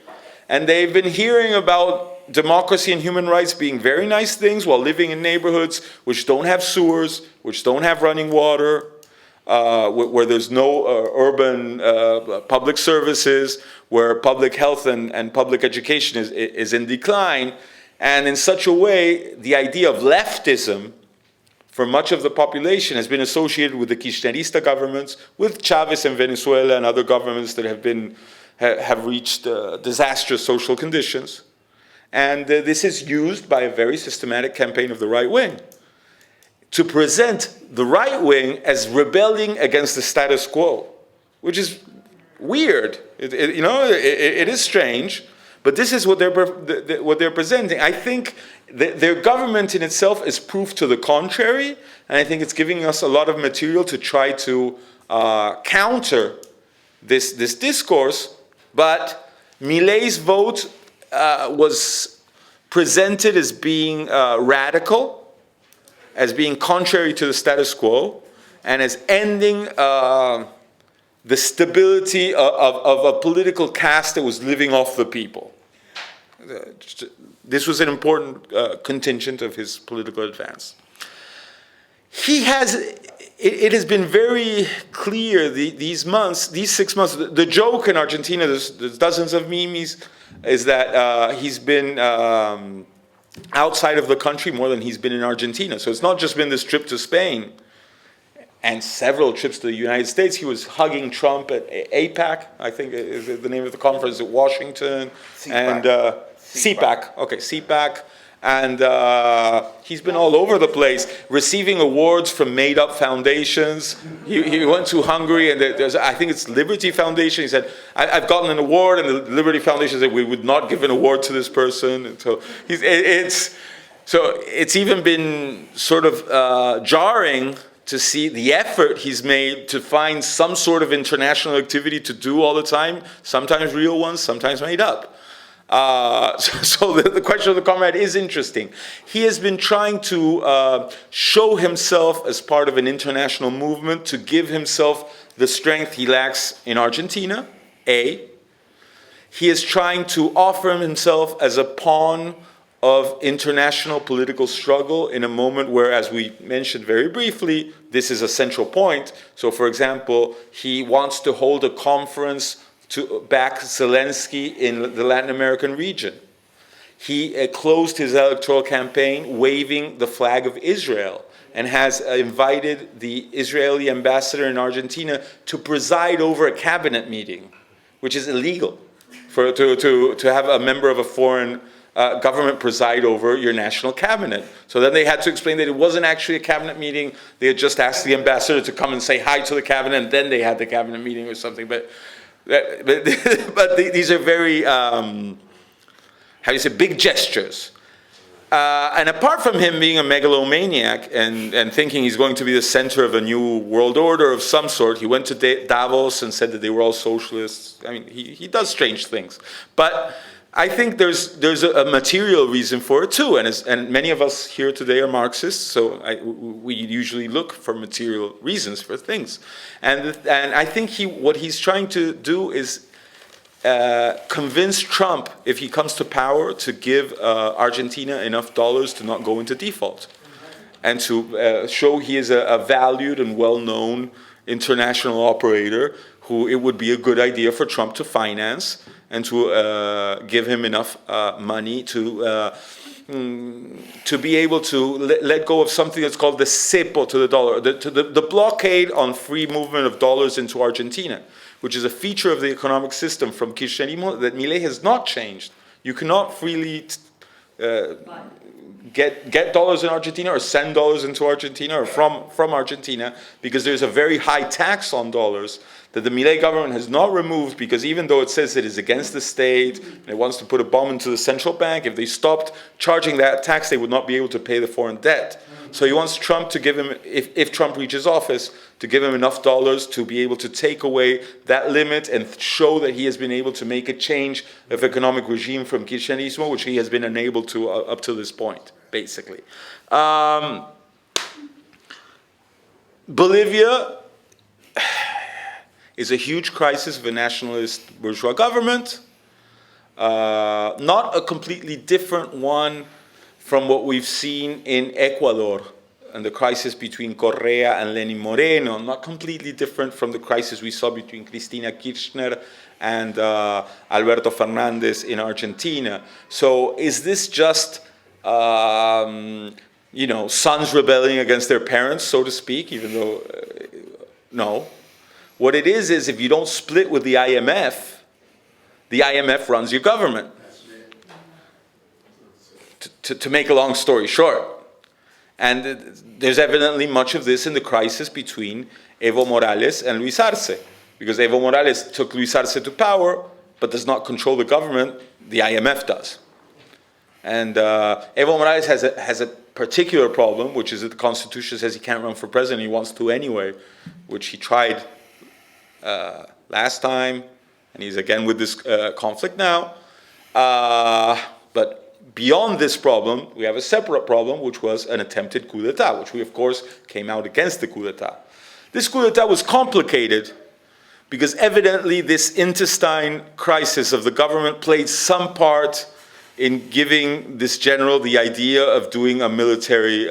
and they've been hearing about democracy and human rights being very nice things while living in neighborhoods which don't have sewers, which don't have running water, where there's no urban public services, where public health and public education is in decline. And in such a way, the idea of leftism for much of the population has been associated with the Kirchnerista governments, with Chavez in Venezuela and other governments that have reached disastrous social conditions. And this is used by a very systematic campaign of the right wing to present the right wing as rebelling against the status quo, which is weird. It is strange. But this is what they're presenting. I think their government in itself is proof to the contrary, and I think it's giving us a lot of material to try to counter this discourse. But Milei's vote was presented as being radical, as being contrary to the status quo, and as ending the stability of a political caste that was living off the people. This was an important contingent of his political advance. It has been very clear these 6 months, the joke in Argentina, there's dozens of memes, is that he's been outside of the country more than he's been in Argentina. So it's not just been this trip to Spain and several trips to the United States. He was hugging Trump at APAC, I think is the name of the conference, at Washington. CPAC. And CPAC. Okay, CPAC. And he's been all over the place, receiving awards from made-up foundations. He went to Hungary, and I think it's Liberty Foundation. He said, I've gotten an award, and the Liberty Foundation said, we would not give an award to this person. And so it's even been sort of jarring to see the effort he's made to find some sort of international activity to do all the time, sometimes real ones, sometimes made up. So the question of the comrade is interesting. He has been trying to show himself as part of an international movement to give himself the strength he lacks in Argentina, A. He is trying to offer himself as a pawn of international political struggle in a moment where, as we mentioned very briefly, this is a central point. So, for example, he wants to hold a conference to back Zelensky in the Latin American region. He closed his electoral campaign waving the flag of Israel. and has invited the Israeli ambassador in Argentina to preside over a cabinet meeting, which is illegal to have a member of a foreign government preside over your national cabinet. So then they had to explain that it wasn't actually a cabinet meeting. They had just asked the ambassador to come and say hi to the cabinet, and then they had the cabinet meeting or something. But these are very, how do you say, big gestures. And apart from him being a megalomaniac and thinking he's going to be the center of a new world order of some sort, he went to Davos and said that they were all socialists. I mean, he does strange things. But I think there's a material reason for it too. And many of us here today are Marxists, so we usually look for material reasons for things. And I think what he's trying to do is convince Trump, if he comes to power, to give Argentina enough dollars to not go into default, and to show he is a valued and well-known international operator who it would be a good idea for Trump to finance, and to give him enough money to be able to let go of something that's called the cepo to the dollar, the blockade on free movement of dollars into Argentina, which is a feature of the economic system from Kirchnerismo that Milei has not changed. You cannot freely get dollars in Argentina or send dollars into Argentina or from Argentina, because there's a very high tax on dollars that the Milei government has not removed, because even though it says it is against the state and it wants to put a bomb into the central bank, if they stopped charging that tax, they would not be able to pay the foreign debt. So he wants Trump to give him, if Trump reaches office, to give him enough dollars to be able to take away that limit and show that he has been able to make a change of economic regime from Kirchnerismo, which he has been unable to up to this point, basically. Bolivia is a huge crisis of a nationalist bourgeois government, not a completely different one from what we've seen in Ecuador and the crisis between Correa and Lenin Moreno, not completely different from the crisis we saw between Cristina Kirchner and Alberto Fernandez in Argentina. So is this just, sons rebelling against their parents, so to speak, even though, no. What it is if you don't split with the IMF runs your government. To make a long story short. And there's evidently much of this in the crisis between Evo Morales and Luis Arce. Because Evo Morales took Luis Arce to power, but does not control the government, the IMF does. And Evo Morales has a particular problem, which is that the Constitution says he can't run for president, he wants to anyway, which he tried last time, and he's again with this conflict now. But beyond this problem, we have a separate problem, which was an attempted coup d'etat, which we, of course, came out against the coup d'etat. This coup d'etat was complicated because evidently this intestine crisis of the government played some part in giving this general the idea of doing a military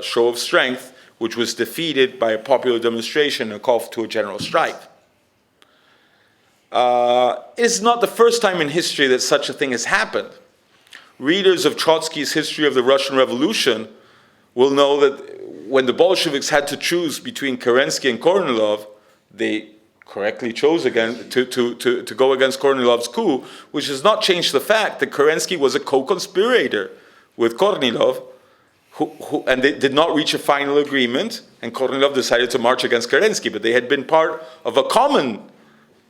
show of strength, which was defeated by a popular demonstration and a call to a general strike. It's not the first time in history that such a thing has happened. Readers of Trotsky's History of the Russian Revolution will know that when the Bolsheviks had to choose between Kerensky and Kornilov, they correctly chose again to go against Kornilov's coup, which has not changed the fact that Kerensky was a co-conspirator with Kornilov, and they did not reach a final agreement, and Kornilov decided to march against Kerensky, but they had been part of a common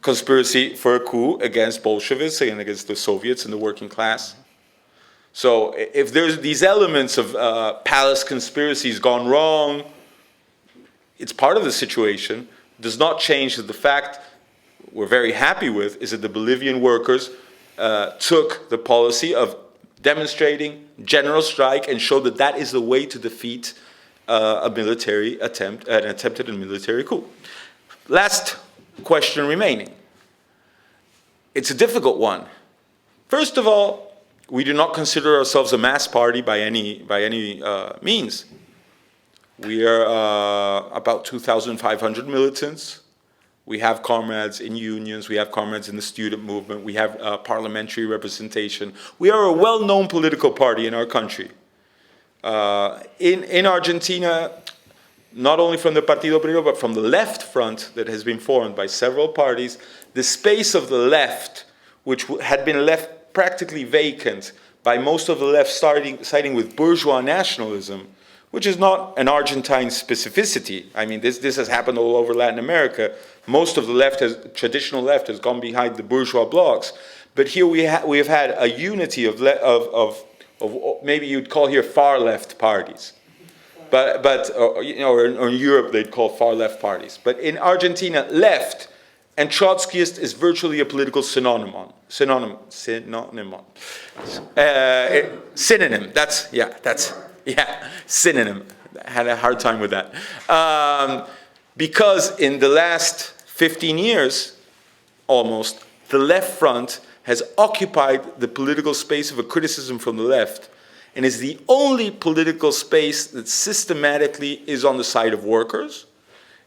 conspiracy for a coup against Bolsheviks and against the Soviets and the working class. So if there's these elements of palace conspiracies gone wrong, it's part of the situation. It does not change that the fact we're very happy with is that the Bolivian workers took the policy of demonstrating, general strike, and showed that that is the way to defeat an attempted military coup. Last question remaining. It's a difficult one. First of all, we do not consider ourselves a mass party by any means. We are about 2,500 militants. We have comrades in unions. We have comrades in the student movement. We have parliamentary representation. We are a well-known political party in our country. In Argentina, not only from the Partido Obrero, but from the left front that has been formed by several parties, the space of the left, which had been left practically vacant by most of the left siding with bourgeois nationalism, which is not an Argentine specificity. I mean, this has happened all over Latin America. Most of the traditional left has gone behind the bourgeois blocs. But here we have had a unity of maybe you'd call here far left parties. But or in Europe they'd call far left parties. But in Argentina, left and Trotskyist is virtually a political synonym. Synonym. Synonym. I had a hard time with that. Because in the last 15 years, almost, the left front has occupied the political space of a criticism from the left and is the only political space that systematically is on the side of workers,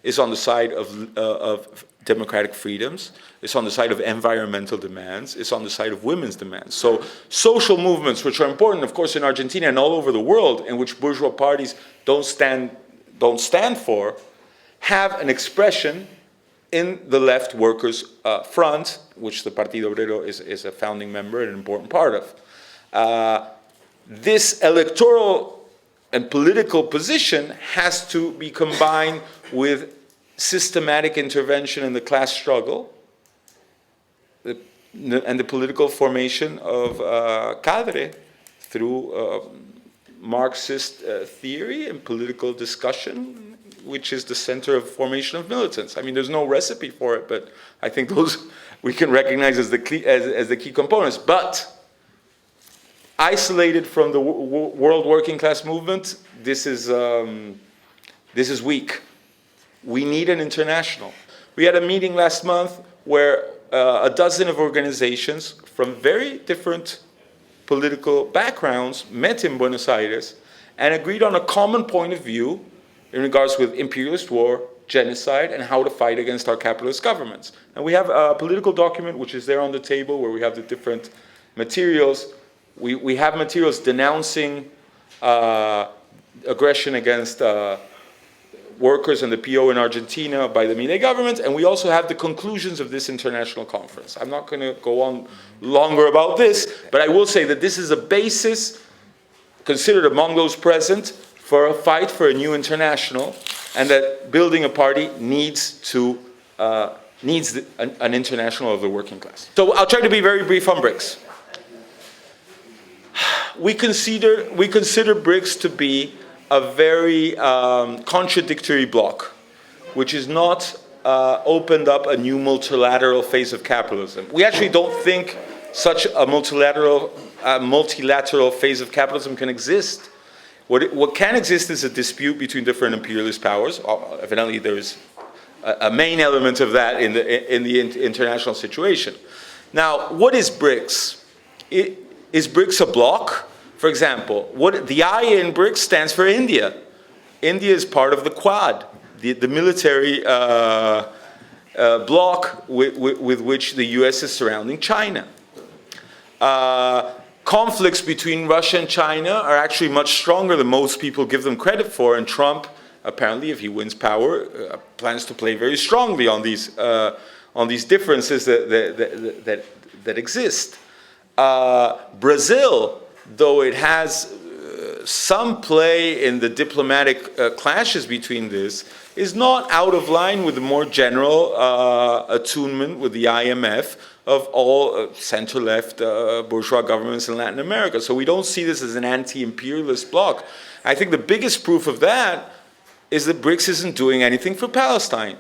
is on the side of democratic freedoms, is on the side of environmental demands, is on the side of women's demands. So social movements, which are important, of course, in Argentina and all over the world, and which bourgeois parties don't stand for, have an expression in the left workers' front, which the Partido Obrero is a founding member and an important part of. This electoral and political position has to be combined with systematic intervention in the class struggle and the political formation of cadre through Marxist theory and political discussion, which is the center of formation of militants. I mean, there's no recipe for it, but I think those we can recognize as the key components. But isolated from the world working class movement, this is weak. We need an international. We had a meeting last month where a dozen of organizations from very different political backgrounds met in Buenos Aires and agreed on a common point of view in regards with imperialist war, genocide, and how to fight against our capitalist governments. And we have a political document which is there on the table where we have the different materials. We have materials denouncing aggression against workers and the PO in Argentina by the Milei government, and we also have the conclusions of this international conference. I'm not going to go on longer about this, but I will say that this is a basis considered among those present for a fight for a new international, and that building a party needs an international of the working class. So I'll try to be very brief on BRICS. We consider BRICS to be a very contradictory bloc, which is not opened up a new multilateral phase of capitalism. We actually don't think such a multilateral phase of capitalism can exist. What can exist is a dispute between different imperialist powers. Evidently, there is a main element of that in the international situation. Now, what is BRICS? Is BRICS a bloc? For example, the I in BRICS stands for India. India is part of the Quad, the military bloc with which the US is surrounding China. Conflicts between Russia and China are actually much stronger than most people give them credit for, and Trump, apparently, if he wins power, plans to play very strongly on these differences that exist. Brazil, though it has some play in the diplomatic clashes between this, is not out of line with the more general attunement with the IMF of all center-left bourgeois governments in Latin America. So we don't see this as an anti-imperialist bloc. I think the biggest proof of that is that BRICS isn't doing anything for Palestine.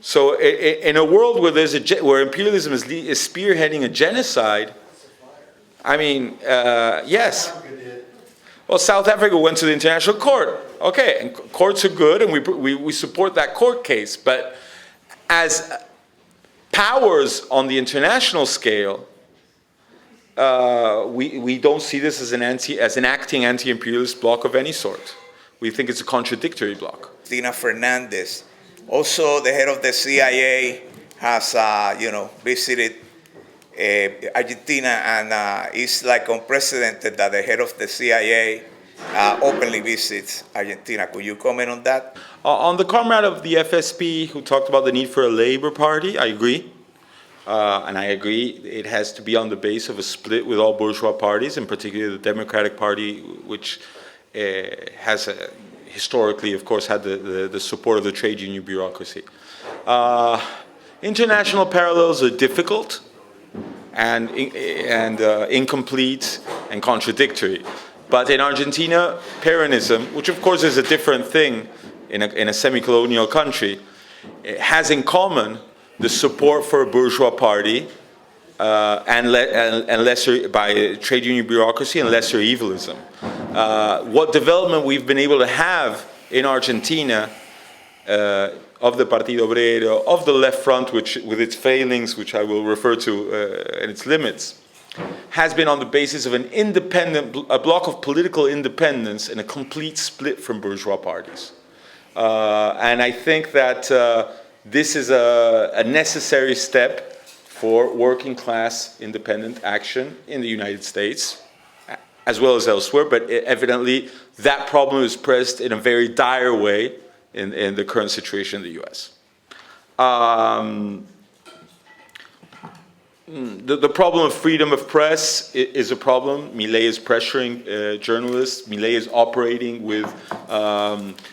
So in a world where where imperialism is spearheading a genocide, I mean, yes. Well, South Africa went to the International Court. Okay, and courts are good, and we support that court case. But as powers on the international scale, we don't see this as an acting anti-imperialist bloc of any sort. We think it's a contradictory bloc. Tina Fernandez, also the head of the CIA, has visited Argentina, and it's like unprecedented that the head of the CIA openly visits Argentina. Could you comment on that? On the comrade of the FSP who talked about the need for a labor party, I agree. And I agree it has to be on the base of a split with all bourgeois parties, in particular the Democratic Party, which has historically, of course, had the support of the trade union bureaucracy. International parallels are difficult and incomplete and contradictory. But in Argentina, Peronism, which of course is a different thing in a semi-colonial country, has in common the support for a bourgeois party and lesser by trade union bureaucracy and lesser evilism. What development we've been able to have in Argentina of the Partido Obrero, of the left front, which with its failings, which I will refer to, and its limits, has been on the basis of a block of political independence and a complete split from bourgeois parties. And I think that this is a necessary step for working class independent action in the United States, as well as elsewhere, but evidently that problem is pressed in a very dire way in the current situation in the US. The problem of freedom of press is a problem. Milei is pressuring journalists. Milei is operating with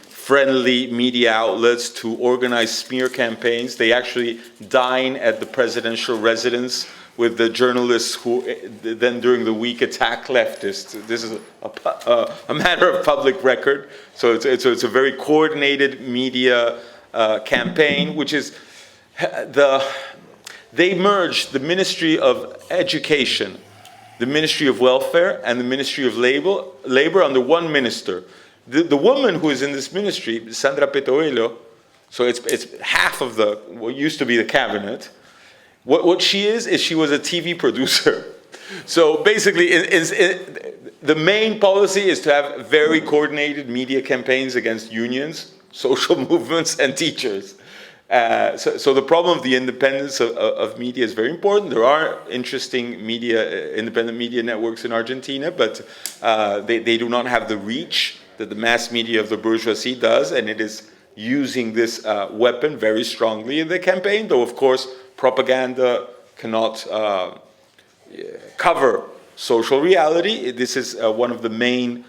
friendly media outlets to organize smear campaigns. They actually dine at the presidential residence with the journalists who then during the week attack leftists. This is a matter of public record. So it's a very coordinated media campaign, which is they merged the Ministry of Education, the Ministry of Welfare, and the Ministry of Labor under one minister. The woman who is in this ministry, Sandra Petroello, so it's half of what used to be the cabinet. What she is she was a TV producer. So basically, the main policy is to have very coordinated media campaigns against unions, social movements, and teachers. So the problem of the independence of media is very important. There are interesting independent media networks in Argentina, but they do not have the reach that the mass media of the bourgeoisie does, and it is using this weapon very strongly in the campaign, though of course propaganda cannot cover social reality. This is one of the main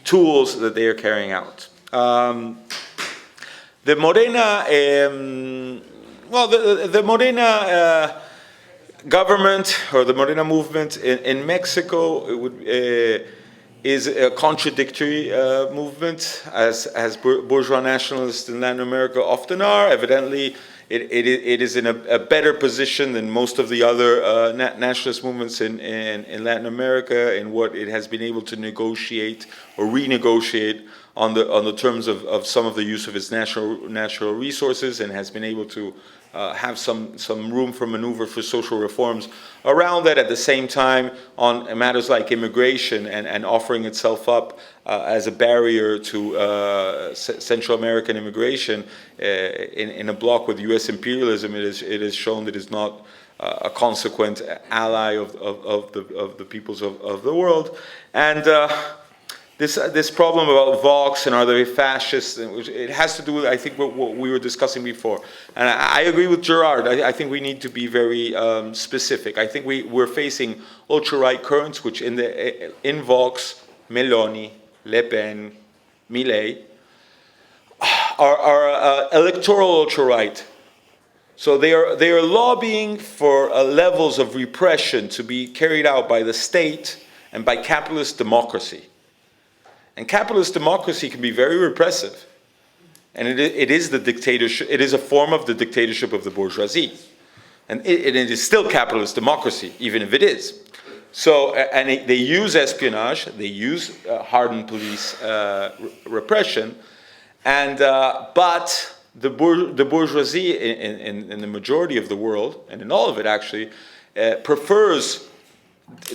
tools that they are carrying out. The Morena, the Morena government or the Morena movement in Mexico is a contradictory movement, as bourgeois nationalists in Latin America often are. Evidently, it is in a better position than most of the other nationalist movements in Latin America in what it has been able to negotiate or renegotiate on the terms of some of the use of its natural resources, and has been able to have some room for maneuver for social reforms around that, at the same time on matters like immigration and offering itself up as a barrier to Central American immigration in a bloc with U.S. imperialism. It is shown that it is not a consequent ally of the peoples of the world. And this problem about Vox and are they fascists, it has to do with, I think, what we were discussing before. And I agree with Gerard. I think we need to be very specific. I think we're facing ultra-right currents, which in Vox, Meloni, Le Pen, Milei, are electoral ultra-right. So they are lobbying for levels of repression to be carried out by the state and by capitalist democracy. And capitalist democracy can be very repressive. And it is the dictatorship, it is a form of the dictatorship of the bourgeoisie. And it is still capitalist democracy, even if it is. So, and they use espionage, they use hardened police repression, but the bourgeoisie in the majority of the world, and in all of it actually, prefers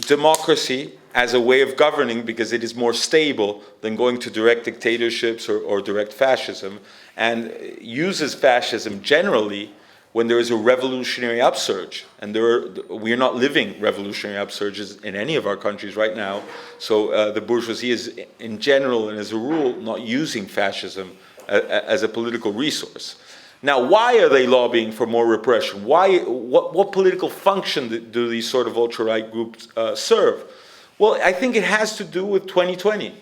democracy as a way of governing because it is more stable than going to direct dictatorships or direct fascism, and uses fascism generally when there is a revolutionary upsurge, and we are not living revolutionary upsurges in any of our countries right now, so the bourgeoisie is, in general and as a rule, not using fascism as a political resource. Now, why are they lobbying for more repression? What political function do these sort of ultra-right groups serve? Well, I think it has to do with 2020.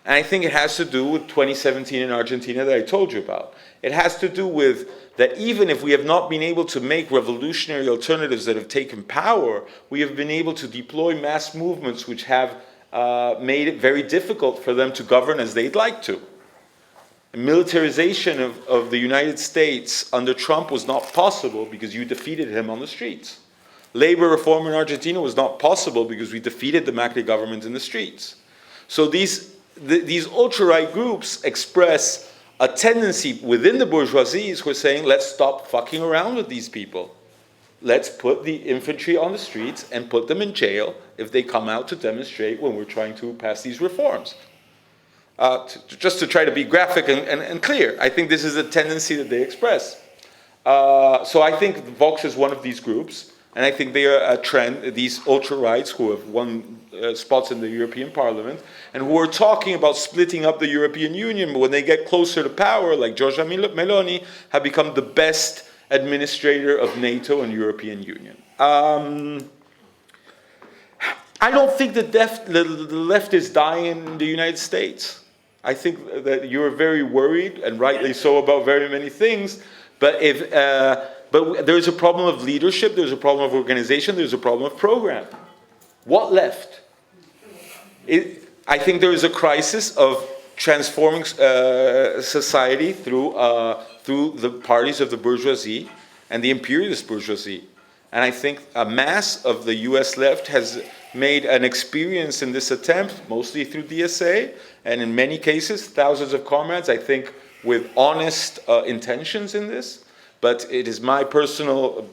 And I think it has to do with 2017 in Argentina that I told you about. It has to do with that even if we have not been able to make revolutionary alternatives that have taken power, we have been able to deploy mass movements which have made it very difficult for them to govern as they'd like to. Militarization of the United States under Trump was not possible because you defeated him on the streets. Labor reform in Argentina was not possible because we defeated the Macri government in the streets. So these ultra-right groups express a tendency within the bourgeoisie who are saying, let's stop fucking around with these people. Let's put the infantry on the streets and put them in jail if they come out to demonstrate when we're trying to pass these reforms. Just to try to be graphic and clear, I think this is a tendency that they express. So I think Vox is one of these groups, and I think they are a trend, these ultra-rights who have won spots in the European Parliament, and who are talking about splitting up the European Union, but when they get closer to power, like Giorgia Meloni, have become the best administrator of NATO and European Union. I don't think the left is dying in the United States. I think that you're very worried, and rightly so, about very many things, but there's a problem of leadership, there's a problem of organization, there's a problem of program. What left? I think there is a crisis of transforming society through the parties of the bourgeoisie and the imperialist bourgeoisie. And I think a mass of the US left has made an experience in this attempt, mostly through DSA, and in many cases, thousands of comrades, I think, with honest intentions in this. But it is my personal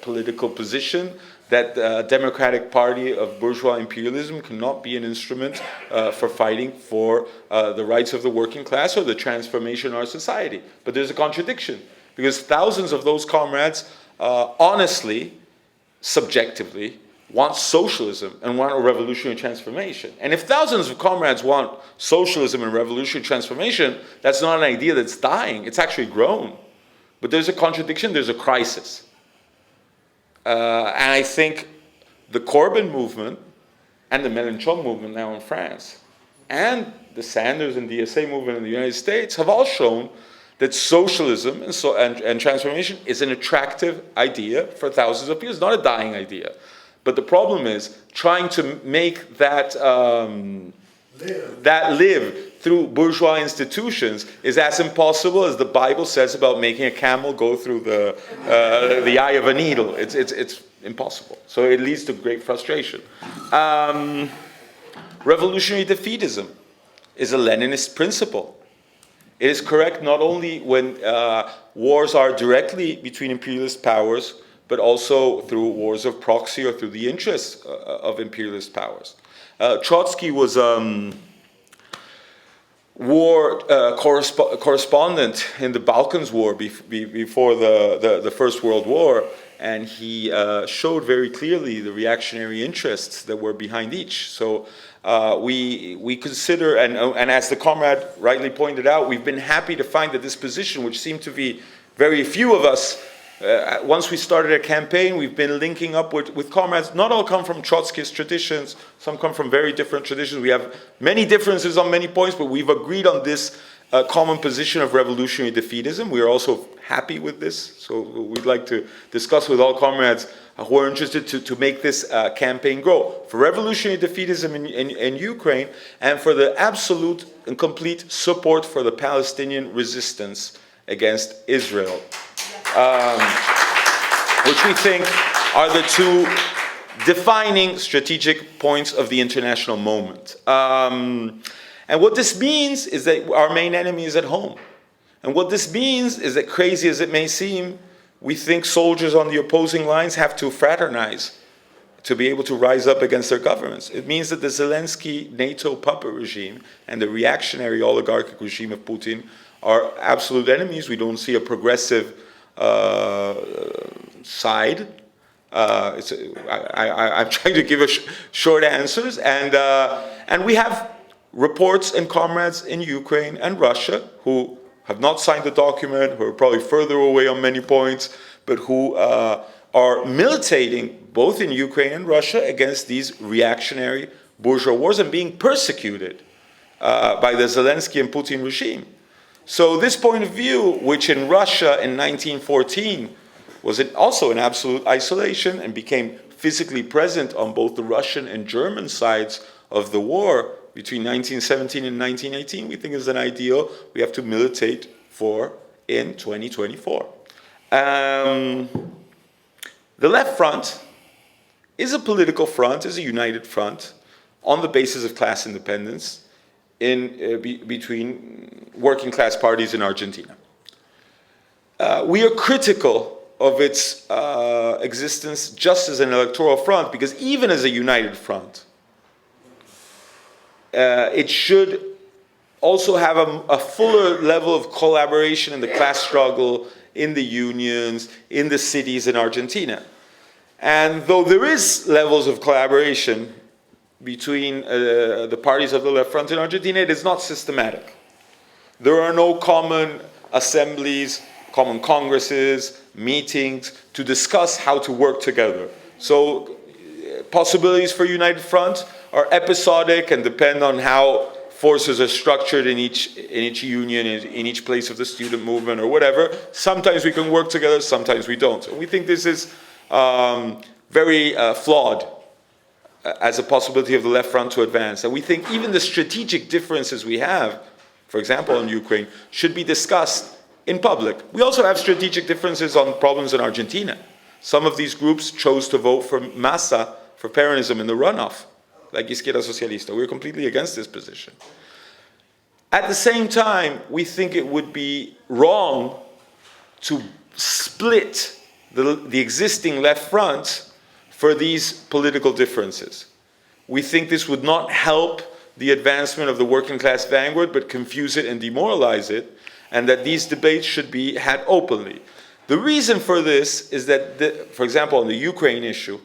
political position that the Democratic Party of bourgeois imperialism cannot be an instrument for fighting for the rights of the working class or the transformation of our society. But there's a contradiction, because thousands of those comrades honestly, subjectively, want socialism and want a revolutionary transformation. And if thousands of comrades want socialism and revolutionary transformation, that's not an idea that's dying, it's actually grown. But there's a contradiction, there's a crisis. And I think the Corbyn movement and the Mélenchon movement now in France and the Sanders and DSA movement in the United States have all shown that socialism and transformation is an attractive idea for thousands of people. It's not a dying idea. But the problem is trying to make that live through bourgeois institutions is as impossible as the Bible says about making a camel go through the eye of a needle. It's impossible. So it leads to great frustration. Revolutionary defeatism is a Leninist principle. It is correct not only when wars are directly between imperialist powers, but also through wars of proxy or through the interests of imperialist powers. Trotsky was war correspondent in the Balkans War before the First World War, and he showed very clearly the reactionary interests that were behind each. So we consider, and as the comrade rightly pointed out, we've been happy to find that this position, which seemed to be very few of us, once we started a campaign, we've been linking up with comrades. Not all come from Trotskyist traditions. Some come from very different traditions. We have many differences on many points, but we've agreed on this common position of revolutionary defeatism. We are also happy with this. So we'd like to discuss with all comrades who are interested to make this campaign grow. For revolutionary defeatism in Ukraine, and for the absolute and complete support for the Palestinian resistance against Israel. Which we think are the two defining strategic points of the international moment. And what this means is that our main enemy is at home. And what this means is that, crazy as it may seem, we think soldiers on the opposing lines have to fraternize to be able to rise up against their governments. It means that the Zelensky NATO puppet regime and the reactionary oligarchic regime of Putin are absolute enemies. We don't see a progressive side. I'm trying to give short answers, and we have reports and comrades in Ukraine and Russia who have not signed the document, who are probably further away on many points, but who are militating both in Ukraine and Russia against these reactionary bourgeois wars and being persecuted by the Zelensky and Putin regime. So this point of view, which in Russia in 1914 was also in absolute isolation and became physically present on both the Russian and German sides of the war between 1917 and 1918, we think is an ideal we have to militate for in 2024. The left front is a political front, is a united front on the basis of class independence between working class parties in Argentina. We are critical of its existence just as an electoral front, because even as a united front, it should also have a fuller level of collaboration in the class struggle, in the unions, in the cities in Argentina. And though there is levels of collaboration between the parties of the left front in Argentina, it is not systematic. There are no common assemblies, common congresses, meetings to discuss how to work together. So possibilities for united front are episodic and depend on how forces are structured in each union, in each place of the student movement or whatever. Sometimes we can work together, sometimes we don't. And we think this is very flawed as a possibility of the left front to advance. And we think even the strategic differences we have, for example, in Ukraine, should be discussed in public. We also have strategic differences on problems in Argentina. Some of these groups chose to vote for Massa, for Peronism in the runoff, like Izquierda Socialista. We're completely against this position. At the same time, we think it would be wrong to split the existing left front for these political differences. We think this would not help the advancement of the working class vanguard, but confuse it and demoralize it, and that these debates should be had openly. The reason for this is that, for example, on the Ukraine issue,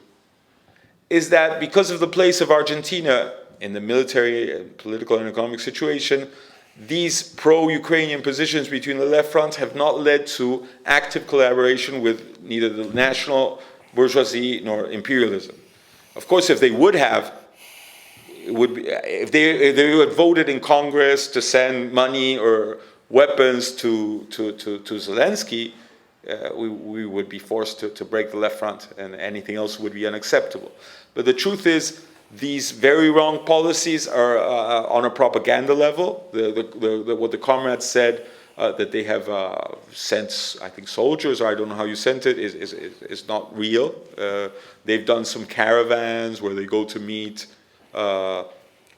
is that because of the place of Argentina in the military, political, and economic situation, these pro-Ukrainian positions between the left fronts have not led to active collaboration with neither the national bourgeoisie nor imperialism. Of course, if they would have, if they had voted in Congress to send money or weapons to Zelensky, we would be forced to break the left front, and anything else would be unacceptable. But the truth is, these very wrong policies are on a propaganda level. What the comrades said, that they have sent, I think, soldiers, or I don't know how you sent it, is not real. They've done some caravans where they go to meet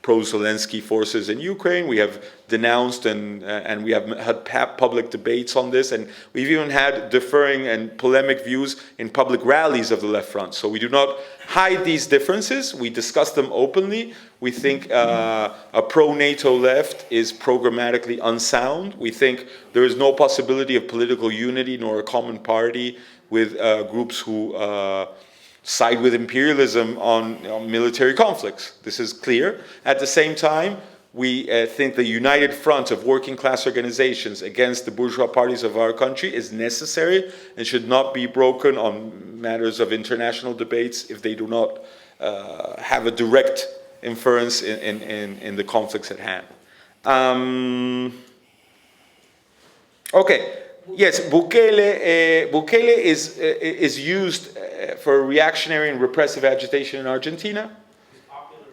pro-Zelensky forces in Ukraine. We have denounced and we have had public debates on this, and we've even had differing and polemic views in public rallies of the left front. So we do not hide these differences. We discuss them openly. We think a pro-NATO left is programmatically unsound. We think there is no possibility of political unity nor a common party with groups who side with imperialism on military conflicts. This is clear. At the same time, we think the united front of working class organizations against the bourgeois parties of our country is necessary and should not be broken on matters of international debates if they do not have a direct inference in the conflicts at hand. Okay. Yes, Bukele is used for reactionary and repressive agitation in Argentina. He's popular in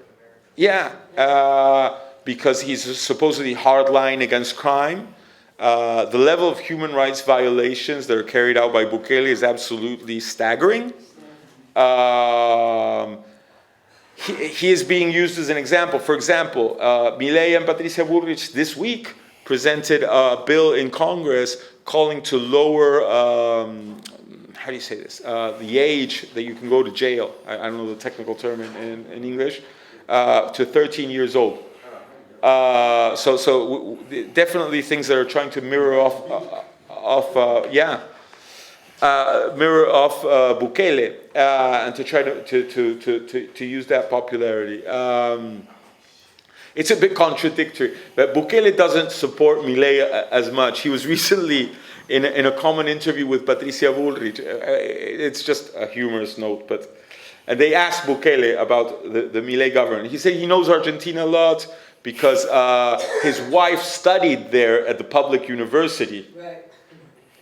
America. Yeah, because he's supposedly hardline against crime. The level of human rights violations that are carried out by Bukele is absolutely staggering. He is being used as an example. For example, Milei and Patricia Bullrich this week presented a bill in Congress calling to lower, how do you say this, the age that you can go to jail, I don't know the technical term in English, to 13 years old. So definitely things that are trying to mirror off yeah. mirror of Bukele, and to try to use that popularity. It's a bit contradictory, but Bukele doesn't support Milei as much. He was recently in a common interview with Patricia Bullrich. It's just a humorous note, and they asked Bukele about the Milei government. He said he knows Argentina a lot because his wife studied there at the public university. Right.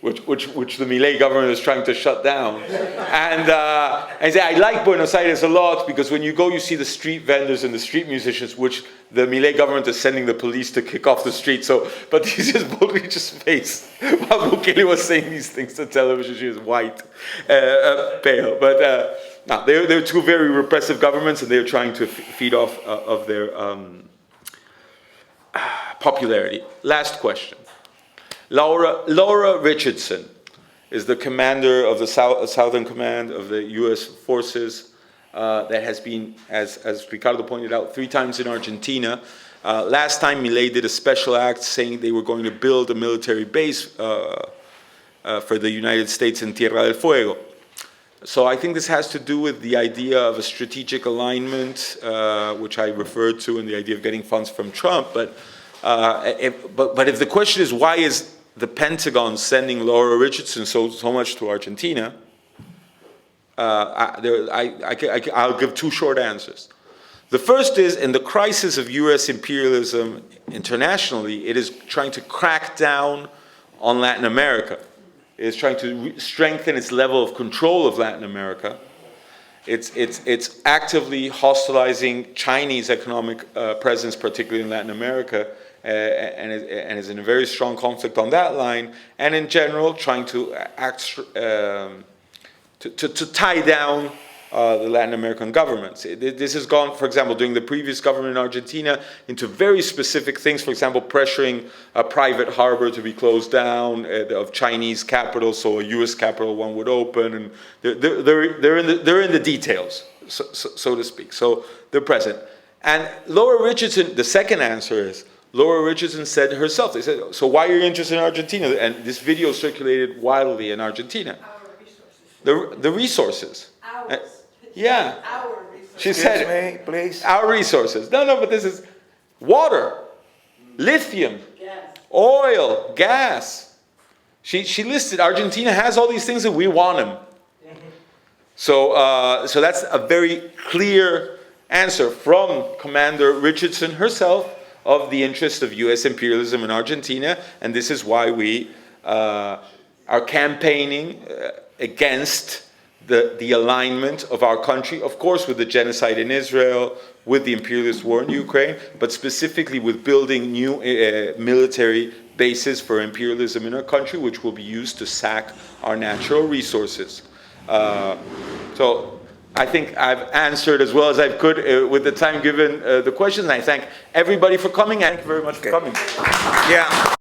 Which the Milei government is trying to shut down. And I say, I like Buenos Aires a lot because when you go, you see the street vendors and the street musicians, which the Milei government is sending the police to kick off the street. So, but this is Bullrich's face while Bukele was saying these things to television. She was white, pale. But no, they're two very repressive governments, and they're trying to feed off of their popularity. Last question. Laura Richardson is the commander of the Southern Command of the U.S. forces that has been, as Ricardo pointed out, 3 times in Argentina. Last time, Milei did a special act saying they were going to build a military base for the United States in Tierra del Fuego. So I think this has to do with the idea of a strategic alignment, which I referred to, and the idea of getting funds from Trump. But if the question is why is the Pentagon sending Laura Richardson so much to Argentina, I'll give 2 short answers. The first is, in the crisis of US imperialism internationally, it is trying to crack down on Latin America. It is trying to strengthen its level of control of Latin America. It's actively hostilizing Chinese economic presence, particularly in Latin America, and is in a very strong conflict on that line, and in general trying to to tie down the Latin American governments. This has gone, for example, during the previous government in Argentina, into very specific things. For example, pressuring a private harbor to be closed down of Chinese capital, so a U.S. capital one would open, and they're in the details, so to speak. So they're present. And Laura Richardson, the second answer is, Laura Richardson said herself, they said, so why are you interested in Argentina? And this video circulated widely in Argentina. Our resources. The resources. Ours. Yeah. Our resources. She said, me, please. our resources. No, but this is water, lithium, Gas. oil, gas. She listed, Argentina has all these things and we want them. So that's a very clear answer from Commander Richardson herself of the interest of U.S. imperialism in Argentina, and this is why we are campaigning against the alignment of our country, of course, with the genocide in Israel, with the imperialist war in Ukraine, but specifically with building new military bases for imperialism in our country, which will be used to sack our natural resources. So I think I've answered as well as I could with the time given the questions. And I thank everybody for coming. Thank you very much for coming. Yeah.